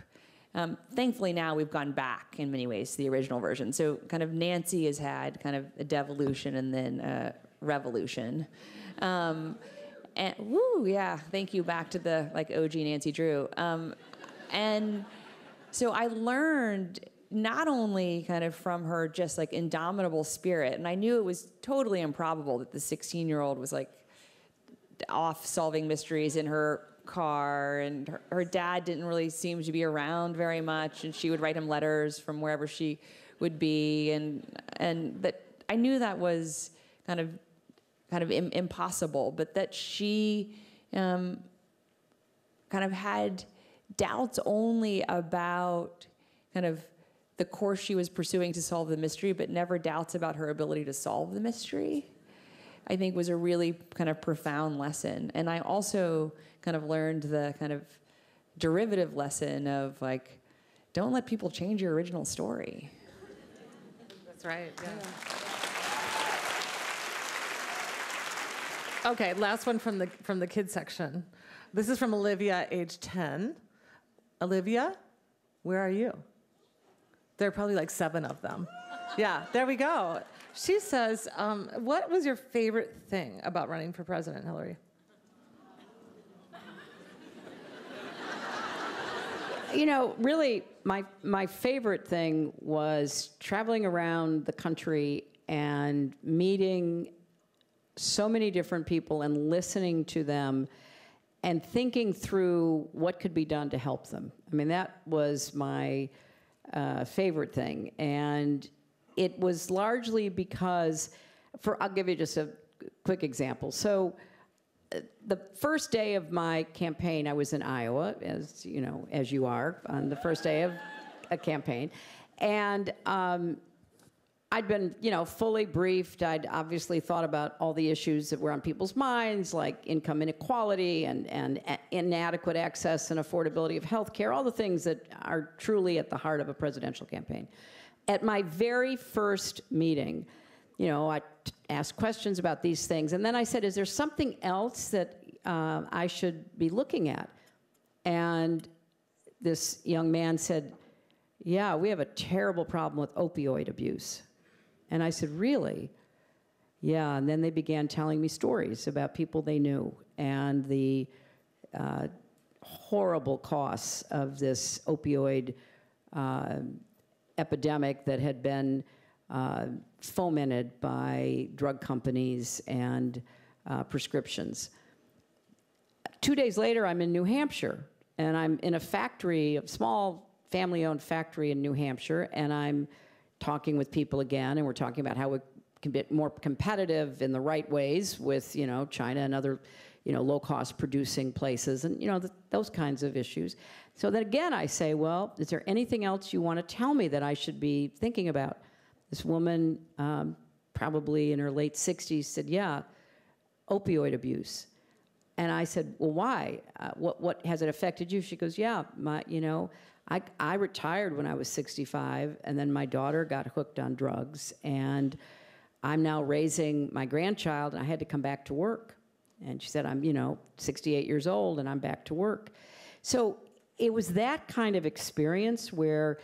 Thankfully, now we've gone back in many ways to the original version. So kind of Nancy has had kind of a devolution and then a revolution. And thank you, back to the, like, OG Nancy Drew. And so I learned not only kind of from her just, like, indomitable spirit, and I knew it was totally improbable that the 16-year-old was, like, off solving mysteries in her car, and her dad didn't really seem to be around very much, and she would write him letters from wherever she would be, and that I knew that was kind of impossible, but that she kind of had doubts only about kind of the course she was pursuing to solve the mystery, but never doubts about her ability to solve the mystery, I think was a really kind of profound lesson. And I also kind of learned the kind of derivative lesson of like, don't let people change your original story. That's right, yeah. Okay, last one from the kids section. This is from Olivia, age 10. Olivia, where are you? There are probably like 7 of them. Yeah, there we go. She says, what was your favorite thing about running for president, Hillary? You know, really, my favorite thing was traveling around the country and meeting so many different people and listening to them and thinking through what could be done to help them. I mean, that was my favorite thing. And it was largely because, I'll give you just a quick example. So the first day of my campaign, I was in Iowa, as you know, as you are, on the first day of a campaign. And I'd been, fully briefed. I'd obviously thought about all the issues that were on people's minds, like income inequality and inadequate access and affordability of health care, all the things that are truly at the heart of a presidential campaign. At my very first meeting, I asked questions about these things. And then I said, is there something else that I should be looking at? And this young man said, yeah, we have a terrible problem with opioid abuse. And I said, really? Yeah. And then they began telling me stories about people they knew and the horrible costs of this opioid epidemic that had been fomented by drug companies and prescriptions. 2 days later, I'm in New Hampshire, and I'm in a factory, a small family-owned factory in New Hampshire, and I'm talking with people again, and we're talking about how we can be more competitive in the right ways with, China and other, low-cost producing places, and, those kinds of issues. So then again, I say, well, is there anything else you want to tell me that I should be thinking about? This woman, probably in her late 60s, said, yeah, opioid abuse. And I said, well, why? What has it affected you? She goes, yeah, I retired when I was 65, and then my daughter got hooked on drugs, and I'm now raising my grandchild, and I had to come back to work. And she said, I'm, 68 years old, and I'm back to work. So it was that kind of experience where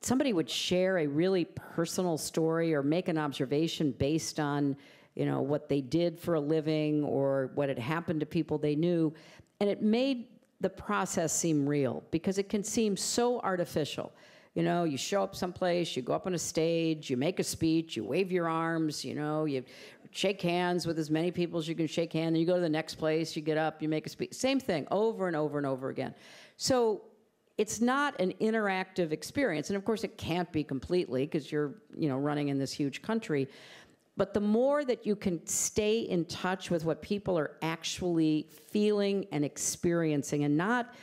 somebody would share a really personal story or make an observation based on, what they did for a living or what had happened to people they knew. And it made the process seem real because it can seem so artificial. You show up someplace, you go up on a stage, you make a speech, you wave your arms, you shake hands with as many people as you can shake hands, and you go to the next place, you get up, you make a speech. Same thing over and over and over again. So it's not an interactive experience. And of course, it can't be completely because you're, running in this huge country. But the more that you can stay in touch with what people are actually feeling and experiencing and not,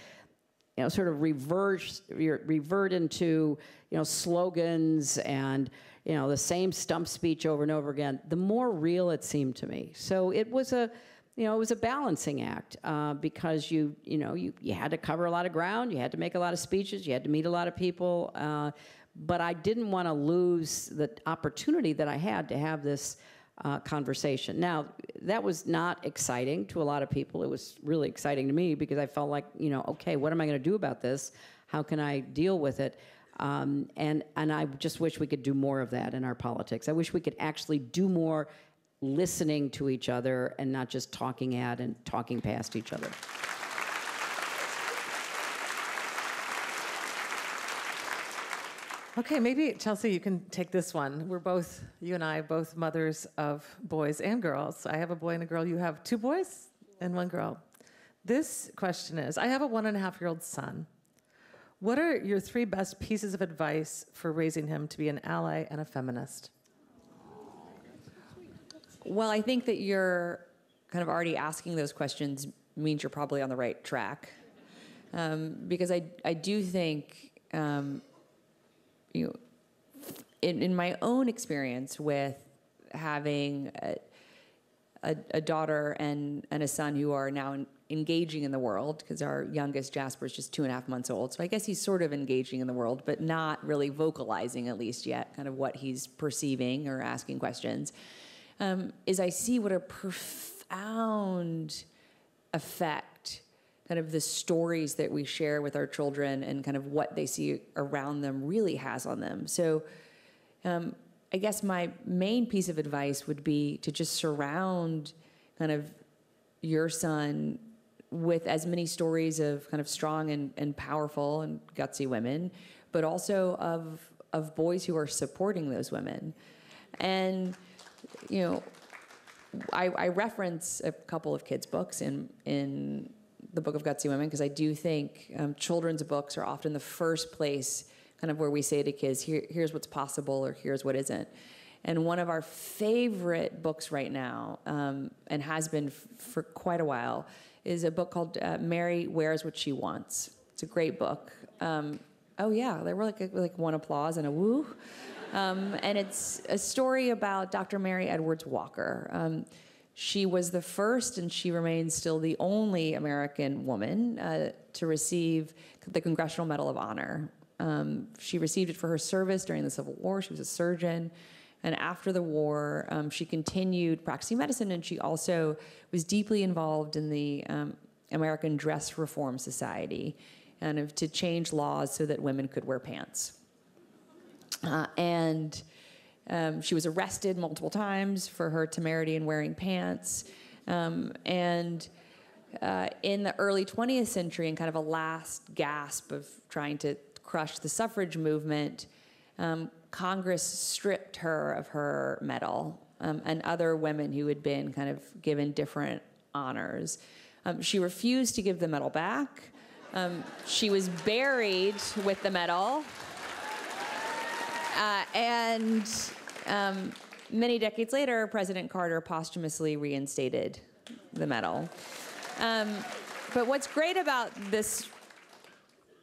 sort of revert into, slogans and, the same stump speech over and over again, the more real it seemed to me. So it was a balancing act because you had to cover a lot of ground, you had to make a lot of speeches, you had to meet a lot of people, but I didn't want to lose the opportunity that I had to have this conversation. Now, that was not exciting to a lot of people. It was really exciting to me because I felt like, okay, what am I going to do about this? How can I deal with it? And I just wish we could do more of that in our politics. I wish we could actually do more listening to each other and not just talking at and talking past each other. Okay, maybe, Chelsea, you can take this one. You and I, both mothers of boys and girls. I have a boy and a girl. You have 2 boys and 1 girl. This question is, I have a 1.5-year-old son. What are your 3 best pieces of advice for raising him to be an ally and a feminist? Well, I think that you're kind of already asking those questions means you're probably on the right track. Because I do think, you know, in my own experience with having a daughter and a son who are now engaging in the world, because our youngest, Jasper, is just 2.5 months old. So I guess he's sort of engaging in the world, but not really vocalizing, at least yet, kind of what he's perceiving or asking questions, is I see what a profound effect kind of the stories that we share with our children and kind of what they see around them really has on them. So I guess my main piece of advice would be to just surround kind of your son with as many stories of kind of strong and powerful and gutsy women, but also of boys who are supporting those women. And, you know, I reference a couple of kids' books in the Book of Gutsy Women, because I do think children's books are often the first place kind of where we say to kids, here's what's possible or here's what isn't. And one of our favorite books right now, and has been for quite a while, is a book called Mary Wears What She Wants. It's a great book. Oh yeah, there were like one applause and a woo. And it's a story about Dr. Mary Edwards Walker. She was the first, and she remains still the only American woman to receive the Congressional Medal of Honor. She received it for her service during the Civil War. She was a surgeon. And after the war, she continued practicing medicine, and she also was deeply involved in the American Dress Reform Society, and to change laws so that women could wear pants. She was arrested multiple times for her temerity in wearing pants. In the early 20th century, in kind of a last gasp of trying to crush the suffrage movement, Congress stripped her of her medal, and other women who had been kind of given different honors. She refused to give the medal back. She was buried with the medal. Many decades later, President Carter posthumously reinstated the medal. But what's great about this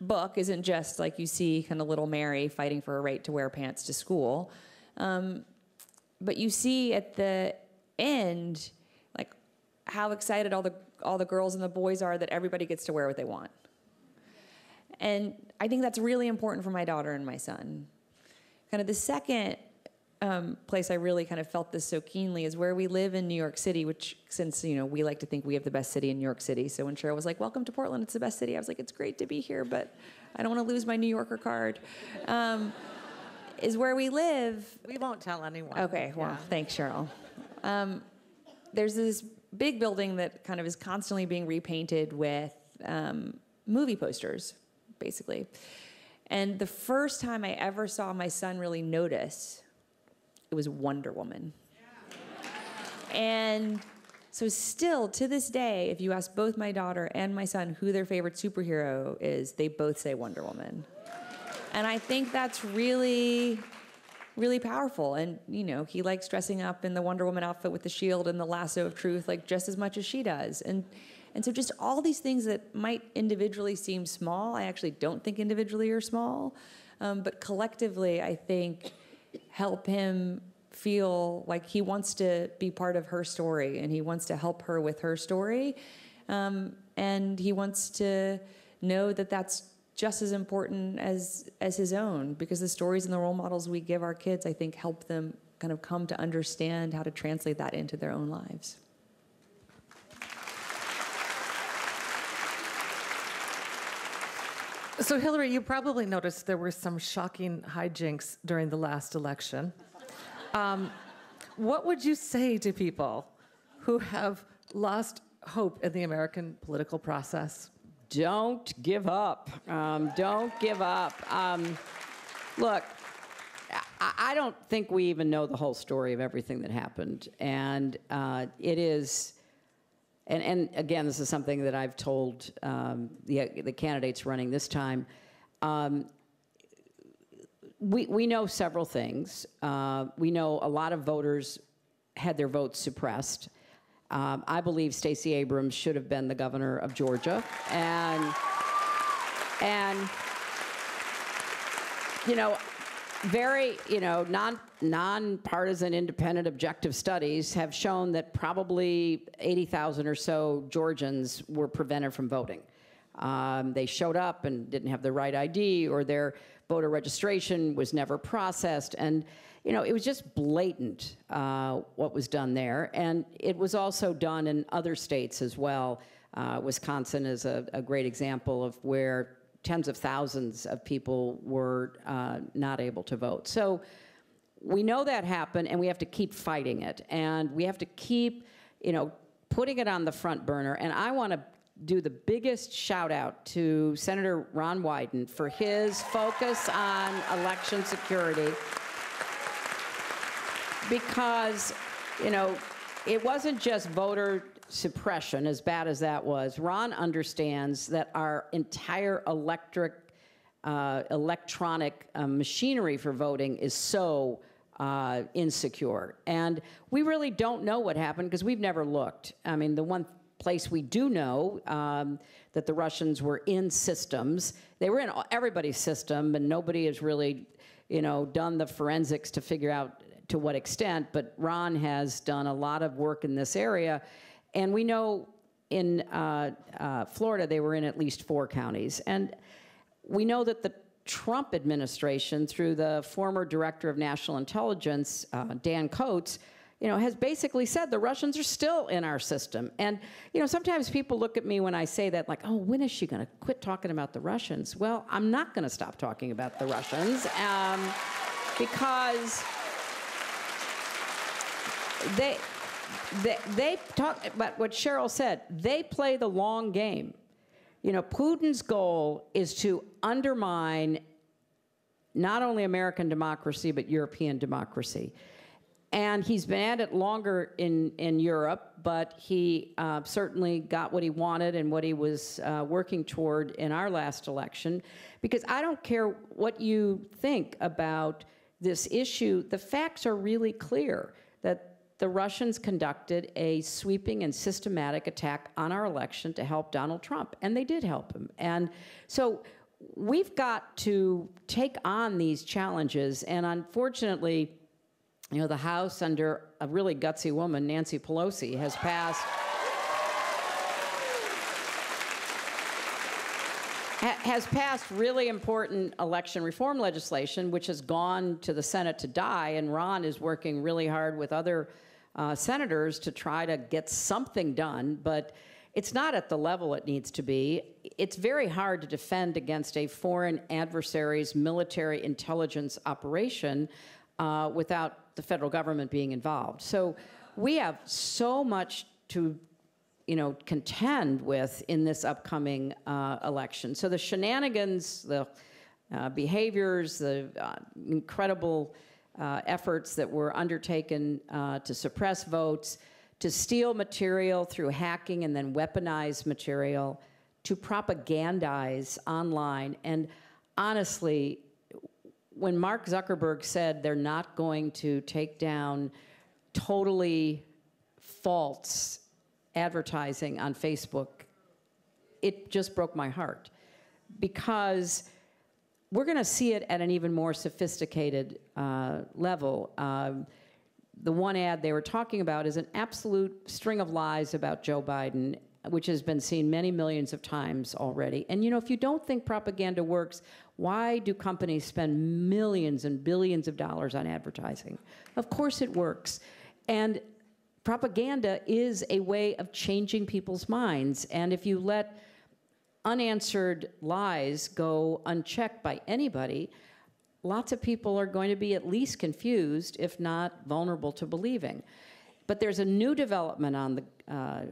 book isn't just like you see kind of little Mary fighting for her right to wear pants to school, but you see at the end like how excited all the girls and the boys are that everybody gets to wear what they want. And I think that's really important for my daughter and my son. Kind of the second place I really kind of felt this so keenly is where we live in New York City, which, since, you know, we like to think we have the best city in New York City. So when Cheryl was like, welcome to Portland, it's the best city, I was like, it's great to be here, but I don't want to lose my New Yorker card. Is where we live. We won't tell anyone. Okay, well, thanks, Cheryl. There's this big building that kind of is constantly being repainted with movie posters, basically. And the first time I ever saw my son really notice, it was Wonder Woman. And so still, to this day, if you ask both my daughter and my son who their favorite superhero is, they both say Wonder Woman. And I think that's really, really powerful. And, you know, he likes dressing up in the Wonder Woman outfit with the shield and the lasso of truth, like, just as much as she does. And so just all these things that might individually seem small, I actually don't think individually are small, but collectively, I think, help him feel like he wants to be part of her story, and he wants to help her with her story, and he wants to know that that's just as important as his own, because the stories and the role models we give our kids, I think, help them kind of come to understand how to translate that into their own lives. So, Hillary, you probably noticed there were some shocking hijinks during the last election. What would you say to people who have lost hope in the American political process? Don't give up. Don't give up. Look, I don't think we even know the whole story of everything that happened. And it is... And again, this is something that I've told the candidates running this time. We know several things. We know a lot of voters had their votes suppressed. I believe Stacey Abrams should have been the governor of Georgia. And you know, very, non-partisan, independent, objective studies have shown that probably 80,000 or so Georgians were prevented from voting. They showed up and didn't have the right ID, or their voter registration was never processed. And, it was just blatant what was done there. And it was also done in other states as well. Wisconsin is a great example of where tens of thousands of people were not able to vote. So we know that happened, and we have to keep fighting it. And we have to keep, putting it on the front burner. And I want to do the biggest shout out to Senator Ron Wyden for his focus on election security, because, it wasn't just voter suppression, as bad as that was. Ron understands that our entire electronic machinery for voting is so insecure. And we really don't know what happened because we've never looked. I mean, the one place we do know that the Russians were in systems. They were in everybody's system, and nobody has really, done the forensics to figure out to what extent. But Ron has done a lot of work in this area, and we know in Florida they were in at least 4 counties, and we know that the Trump administration, through the former director of national intelligence, Dan Coates, has basically said the Russians are still in our system. And, sometimes people look at me when I say that like, oh, when is she going to quit talking about the Russians? Well, I'm not going to stop talking about the Russians because they talk about what Cheryl said. They play the long game. Putin's goal is to undermine not only American democracy, but European democracy. And he's been at it longer in Europe, but he certainly got what he wanted and what he was working toward in our last election. Because I don't care what you think about this issue, the facts are really clear that the Russians conducted a sweeping and systematic attack on our election to help Donald Trump, and they did help him. And so we've got to take on these challenges, and unfortunately, the House, under a really gutsy woman, Nancy Pelosi, has passed really important election reform legislation, which has gone to the Senate to die, and Ron is working really hard with other senators to try to get something done, but it's not at the level it needs to be. It's very hard to defend against a foreign adversary's military intelligence operation without the federal government being involved. So we have so much to contend with in this upcoming election. So the shenanigans, the behaviors, the incredible efforts that were undertaken to suppress votes, to steal material through hacking and then weaponize material, to propagandize online. And honestly, when Mark Zuckerberg said they're not going to take down totally false advertising on Facebook, it just broke my heart, because we're going to see it at an even more sophisticated level. The one ad they were talking about is an absolute string of lies about Joe Biden, which has been seen many millions of times already. And if you don't think propaganda works, why do companies spend millions and billions of dollars on advertising? Of course it works. And propaganda is a way of changing people's minds. And if you let unanswered lies go unchecked by anybody, lots of people are going to be at least confused, if not vulnerable to believing. But there's a new development on the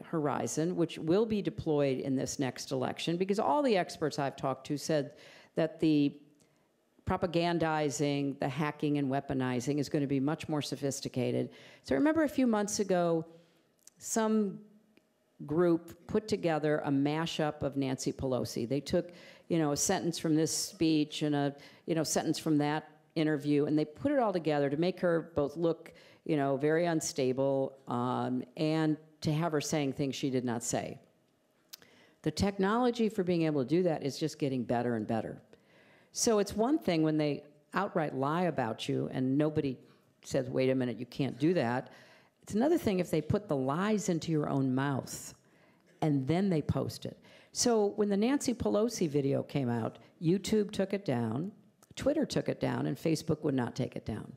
horizon, which will be deployed in this next election, because all the experts I've talked to said that the propagandizing, the hacking and weaponizing is going to be much more sophisticated. So remember a few months ago, some group put together a mashup of Nancy Pelosi. They took, a sentence from this speech and a, sentence from that interview, and they put it all together to make her both look, very unstable, and to have her saying things she did not say. The technology for being able to do that is just getting better and better. So it's one thing when they outright lie about you and nobody says, wait a minute, you can't do that. It's another thing if they put the lies into your own mouth and then they post it. So when the Nancy Pelosi video came out, YouTube took it down, Twitter took it down, and Facebook would not take it down.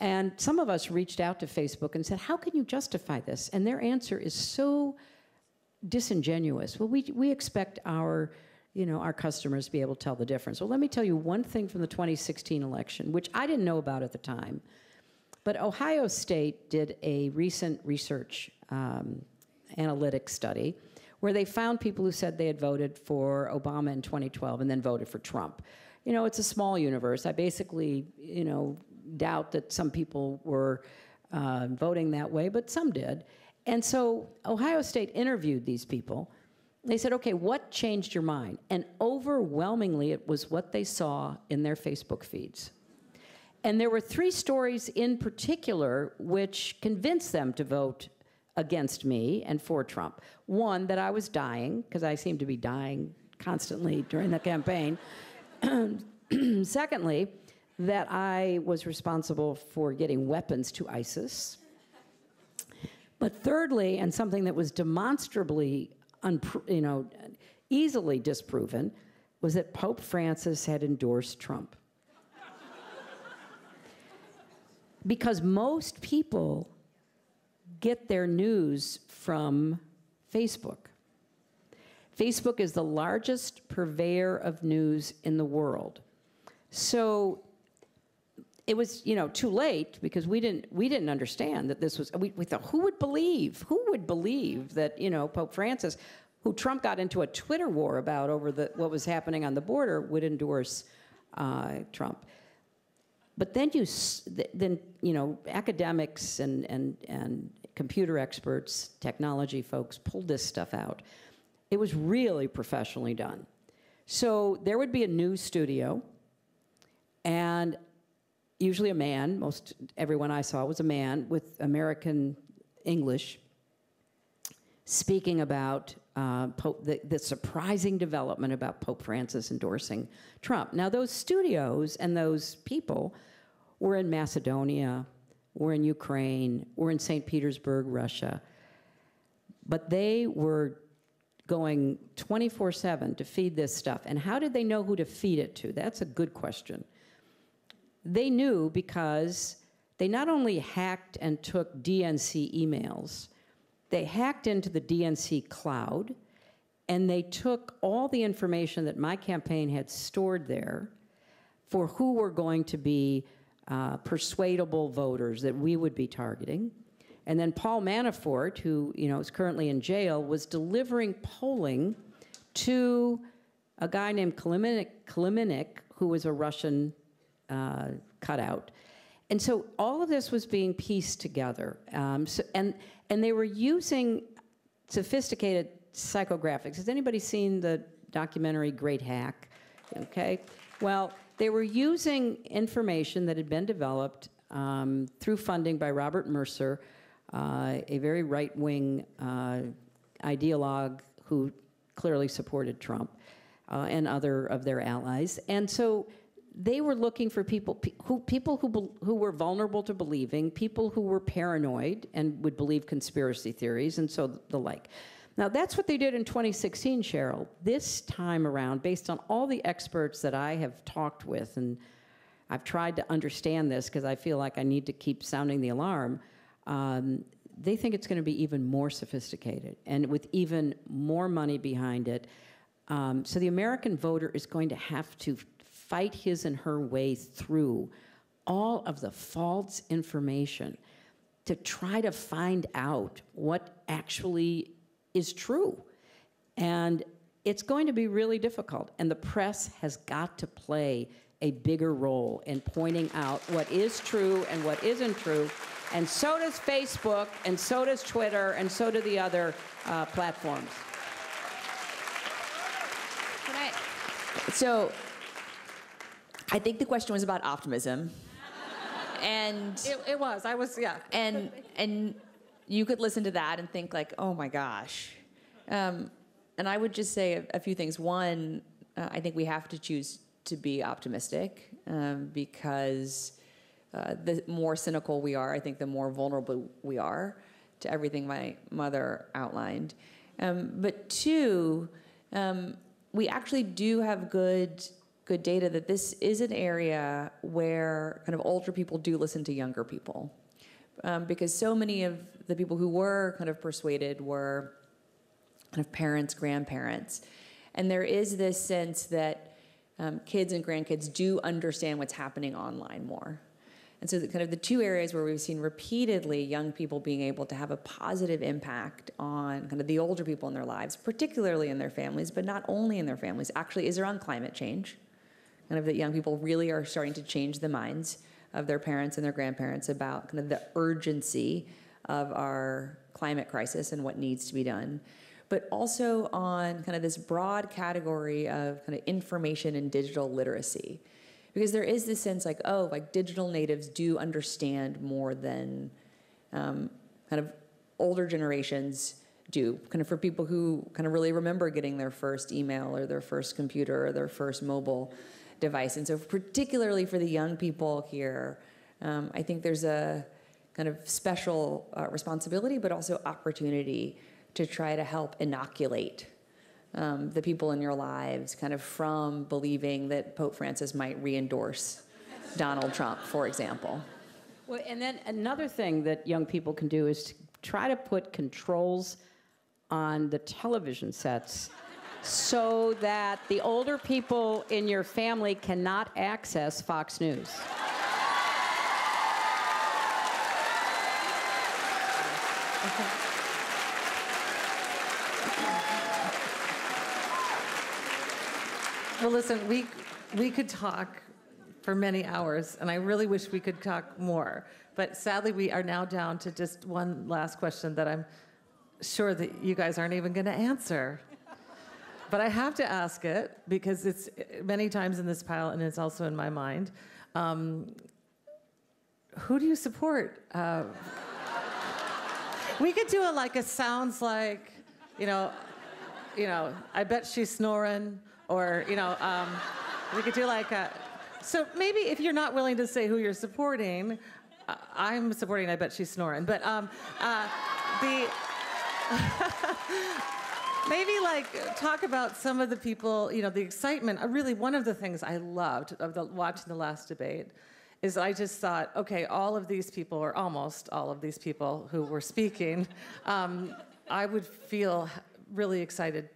And some of us reached out to Facebook and said, how can you justify this? And their answer is so disingenuous. Well, we expect our customers to be able to tell the difference. Well, let me tell you one thing from the 2016 election, which I didn't know about at the time. But Ohio State did a recent research analytics study where they found people who said they had voted for Obama in 2012 and then voted for Trump. It's a small universe. I basically, doubt that some people were voting that way, but some did. And so Ohio State interviewed these people. They said, okay, what changed your mind? And overwhelmingly, it was what they saw in their Facebook feeds. And there were 3 stories in particular which convinced them to vote against me and for Trump. One, that I was dying, because I seemed to be dying constantly during the campaign. Secondly, that I was responsible for getting weapons to ISIS. But thirdly, and something that was demonstrably, easily disproven, was that Pope Francis had endorsed Trump. Because most people get their news from Facebook. Facebook is the largest purveyor of news in the world. So it was, too late because we didn't understand that this was. We thought, who would believe that Pope Francis, who Trump got into a Twitter war about over what was happening on the border, would endorse Trump. But then academics and computer experts, technology folks pulled this stuff out. It was really professionally done. So there would be a news studio, and usually a man. Everyone I saw was a man with American English, speaking about the surprising development about Pope Francis endorsing Trump. Now, those studios and those people were in Macedonia, were in Ukraine, were in St. Petersburg, Russia. But they were going 24/7 to feed this stuff. And how did they know who to feed it to? That's a good question. They knew because they not only hacked and took DNC emails, they hacked into the DNC cloud, and they took all the information that my campaign had stored there for who were going to be persuadable voters that we would be targeting. And then Paul Manafort, who is currently in jail, was delivering polling to a guy named Kaliminik, who was a Russian cutout. And so all of this was being pieced together. And they were using sophisticated psychographics. Has anybody seen the documentary Great Hack? Okay. Well, they were using information that had been developed through funding by Robert Mercer, a very right-wing ideologue who clearly supported Trump and other of their allies. And so they were looking for people who were vulnerable to believing, people who were paranoid and would believe conspiracy theories, and so the like. Now, that's what they did in 2016, Cheryl. This time around, based on all the experts that I have talked with, and I've tried to understand this because I feel like I need to keep sounding the alarm, they think it's going to be even more sophisticated and with even more money behind it. So the American voter is going to have to fight his and her way through all of the false information to try to find out what actually is true. And it's going to be really difficult. And the press has got to play a bigger role in pointing out what is true and what isn't true. And so does Facebook, and so does Twitter, and so do the other platforms. So I think the question was about optimism. And it was. I was, yeah. And you could listen to that and think like, oh my gosh. And I would just say a few things. One, I think we have to choose to be optimistic. because the more cynical we are, I think the more vulnerable we are to everything my mother outlined. But two, we actually do have good data that this is an area where kind of older people do listen to younger people. Because so many of the people who were kind of persuaded were kind of parents, grandparents. And there is this sense that kids and grandkids do understand what's happening online more. And so kind of the two areas where we've seen repeatedly young people being able to have a positive impact on kind of the older people in their lives, particularly in their families, but not only in their families, actually is around climate change. Kind of that young people really are starting to change the minds of their parents and their grandparents about kind of the urgency of our climate crisis and what needs to be done. But also on kind of this broad category of kind of information and digital literacy. Because there is this sense like, oh, like digital natives do understand more than kind of older generations do. Kind of for people who kind of really remember getting their first email or their first computer or their first mobile device. And so particularly for the young people here, I think there's a kind of special responsibility, but also opportunity to try to help inoculate the people in your lives kind of from believing that Pope Francis might re-endorse Donald Trump, for example. Well, and then another thing that young people can do is to try to put controls on the television sets so that the older people in your family cannot access Fox News. Well, listen, we could talk for many hours, and I really wish we could talk more. But sadly, we are now down to just one last question that I'm sure that you guys aren't even going to answer. But I have to ask it because it's many times in this pile, and it's also in my mind. Who do you support? We could do a sounds like, I bet she's snoring. Or, we could do so maybe if you're not willing to say who you're supporting, I'm supporting I bet she's snoring. But maybe talk about some of the people, the excitement. Really, one of the things I loved of watching the last debate is I just thought, okay, all of these people, or almost all of these people who were speaking, I would feel really excited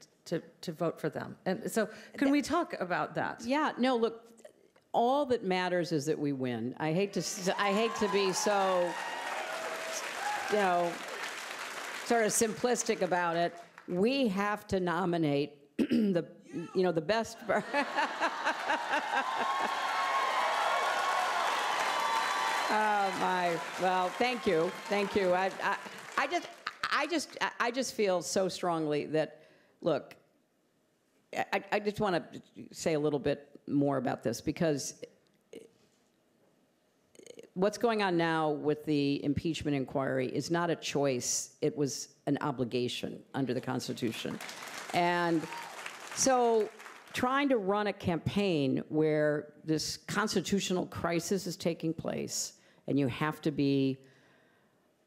to vote for them. And so can we talk about that? Yeah, no, look, all that matters is that we win. I hate to be so, sort of simplistic about it. We have to nominate the best. Oh my! Well, thank you. I just feel so strongly that, look, I just want to say a little bit more about this, because what's going on now with the impeachment inquiry is not a choice. It was an obligation under the Constitution. And so trying to run a campaign where this constitutional crisis is taking place, and you have to be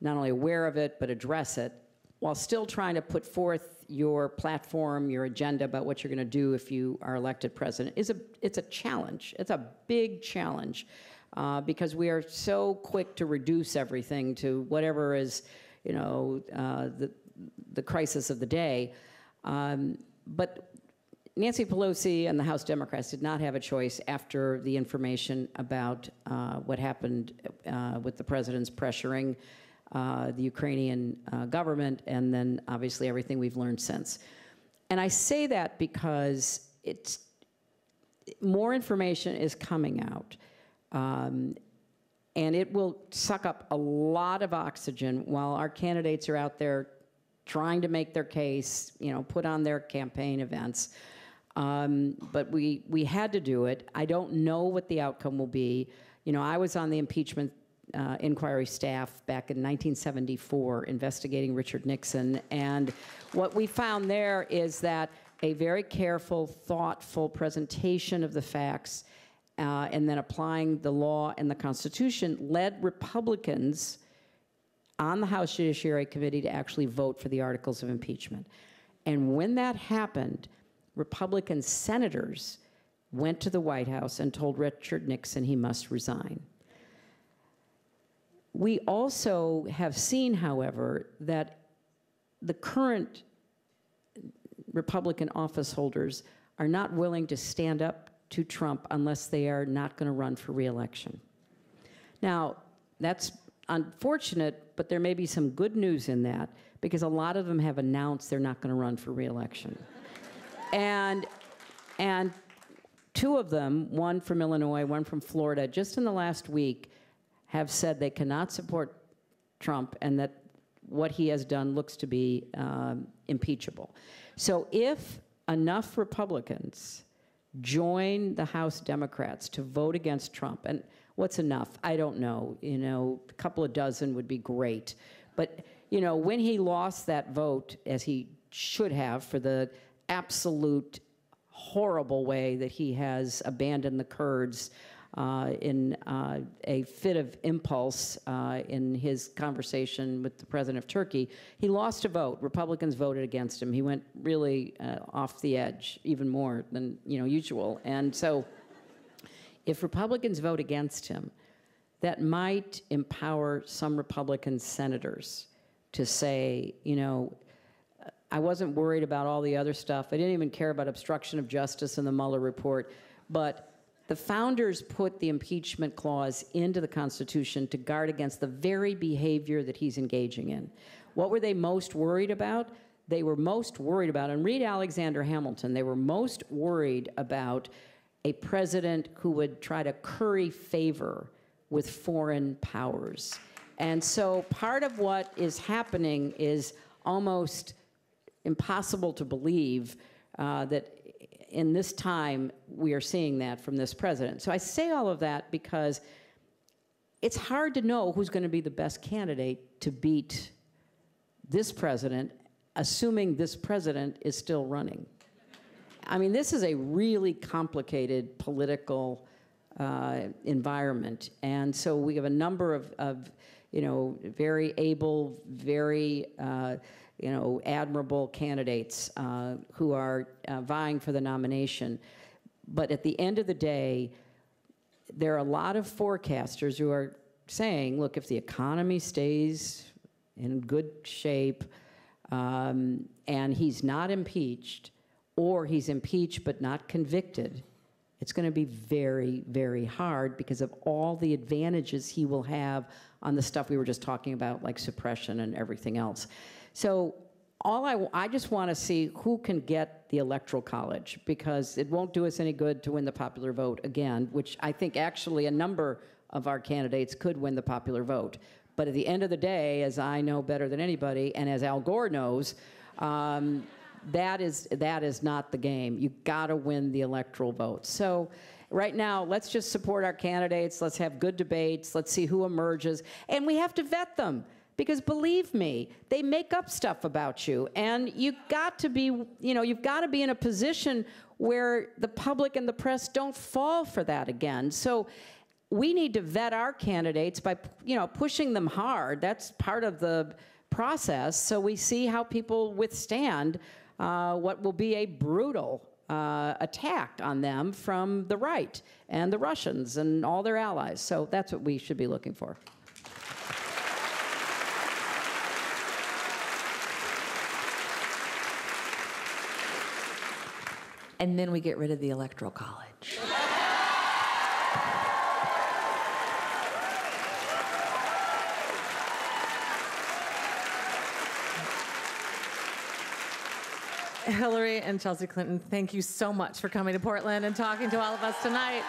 not only aware of it, but address it, while still trying to put forth your platform, your agenda about what you're going to do if you are elected president, it's a challenge. It's a big challenge, because we are so quick to reduce everything to whatever is, the crisis of the day. But Nancy Pelosi and the House Democrats did not have a choice after the information about what happened with the president's pressuring the Ukrainian government, and then obviously everything we've learned since. And I say that because more information is coming out, and it will suck up a lot of oxygen while our candidates are out there trying to make their case, put on their campaign events. But we had to do it. I don't know what the outcome will be. I was on the impeachment inquiry staff back in 1974 investigating Richard Nixon, and what we found there is that a very careful, thoughtful presentation of the facts and then applying the law and the Constitution led Republicans on the House Judiciary Committee to actually vote for the articles of impeachment. And when that happened, Republican senators went to the White House and told Richard Nixon he must resign. We also have seen, however, that the current Republican office holders are not willing to stand up to Trump unless they are not going to run for re-election. Now, that's unfortunate, but there may be some good news in that, because a lot of them have announced they're not going to run for re-election. And two of them, one from Illinois, one from Florida, just in the last week, have said they cannot support Trump and that what he has done looks to be impeachable. So if enough Republicans join the House Democrats to vote against Trump, and what's enough? I don't know. You know, a couple of dozen would be great. But, you know, when he lost that vote, as he should have, for the absolute horrible way that he has abandoned the Kurds in a fit of impulse in his conversation with the president of Turkey, he lost a vote. Republicans voted against him. He went really off the edge, even more than usual. And so if Republicans vote against him, that might empower some Republican senators to say, I wasn't worried about all the other stuff. I didn't even care about obstruction of justice in the Mueller report. But the founders put the impeachment clause into the Constitution to guard against the very behavior that he's engaging in. What were they most worried about? They were most worried about, and read Alexander Hamilton, they were most worried about a president who would try to curry favor with foreign powers. And so part of what is happening is almost impossible to believe that in this time we are seeing that from this president. So I say all of that because it's hard to know who's going to be the best candidate to beat this president, assuming this president is still running. I mean, this is a really complicated political environment. And so we have a number of very able, very admirable candidates who are vying for the nomination. But at the end of the day, there are a lot of forecasters who are saying, look, if the economy stays in good shape and he's not impeached, or he's impeached but not convicted, it's going to be very, very hard because of all the advantages he will have on the stuff we were just talking about, like suppression and everything else. So I just want to see who can get the Electoral College, because it won't do us any good to win the popular vote again, which I think actually a number of our candidates could win the popular vote. But at the end of the day, as I know better than anybody, and as Al Gore knows, that is not the game. You've got to win the electoral vote. So right now, let's just support our candidates. Let's have good debates. Let's see who emerges. And we have to vet them, because believe me, they make up stuff about you. And you've got to be, you've got to be in a position where the public and the press don't fall for that again. So we need to vet our candidates by, pushing them hard. That's part of the process. So we see how people withstand what will be a brutal attack on them from the right and the Russians and all their allies. So that's what we should be looking for. And then we get rid of the Electoral College. Hillary and Chelsea Clinton, thank you so much for coming to Portland and talking to all of us tonight.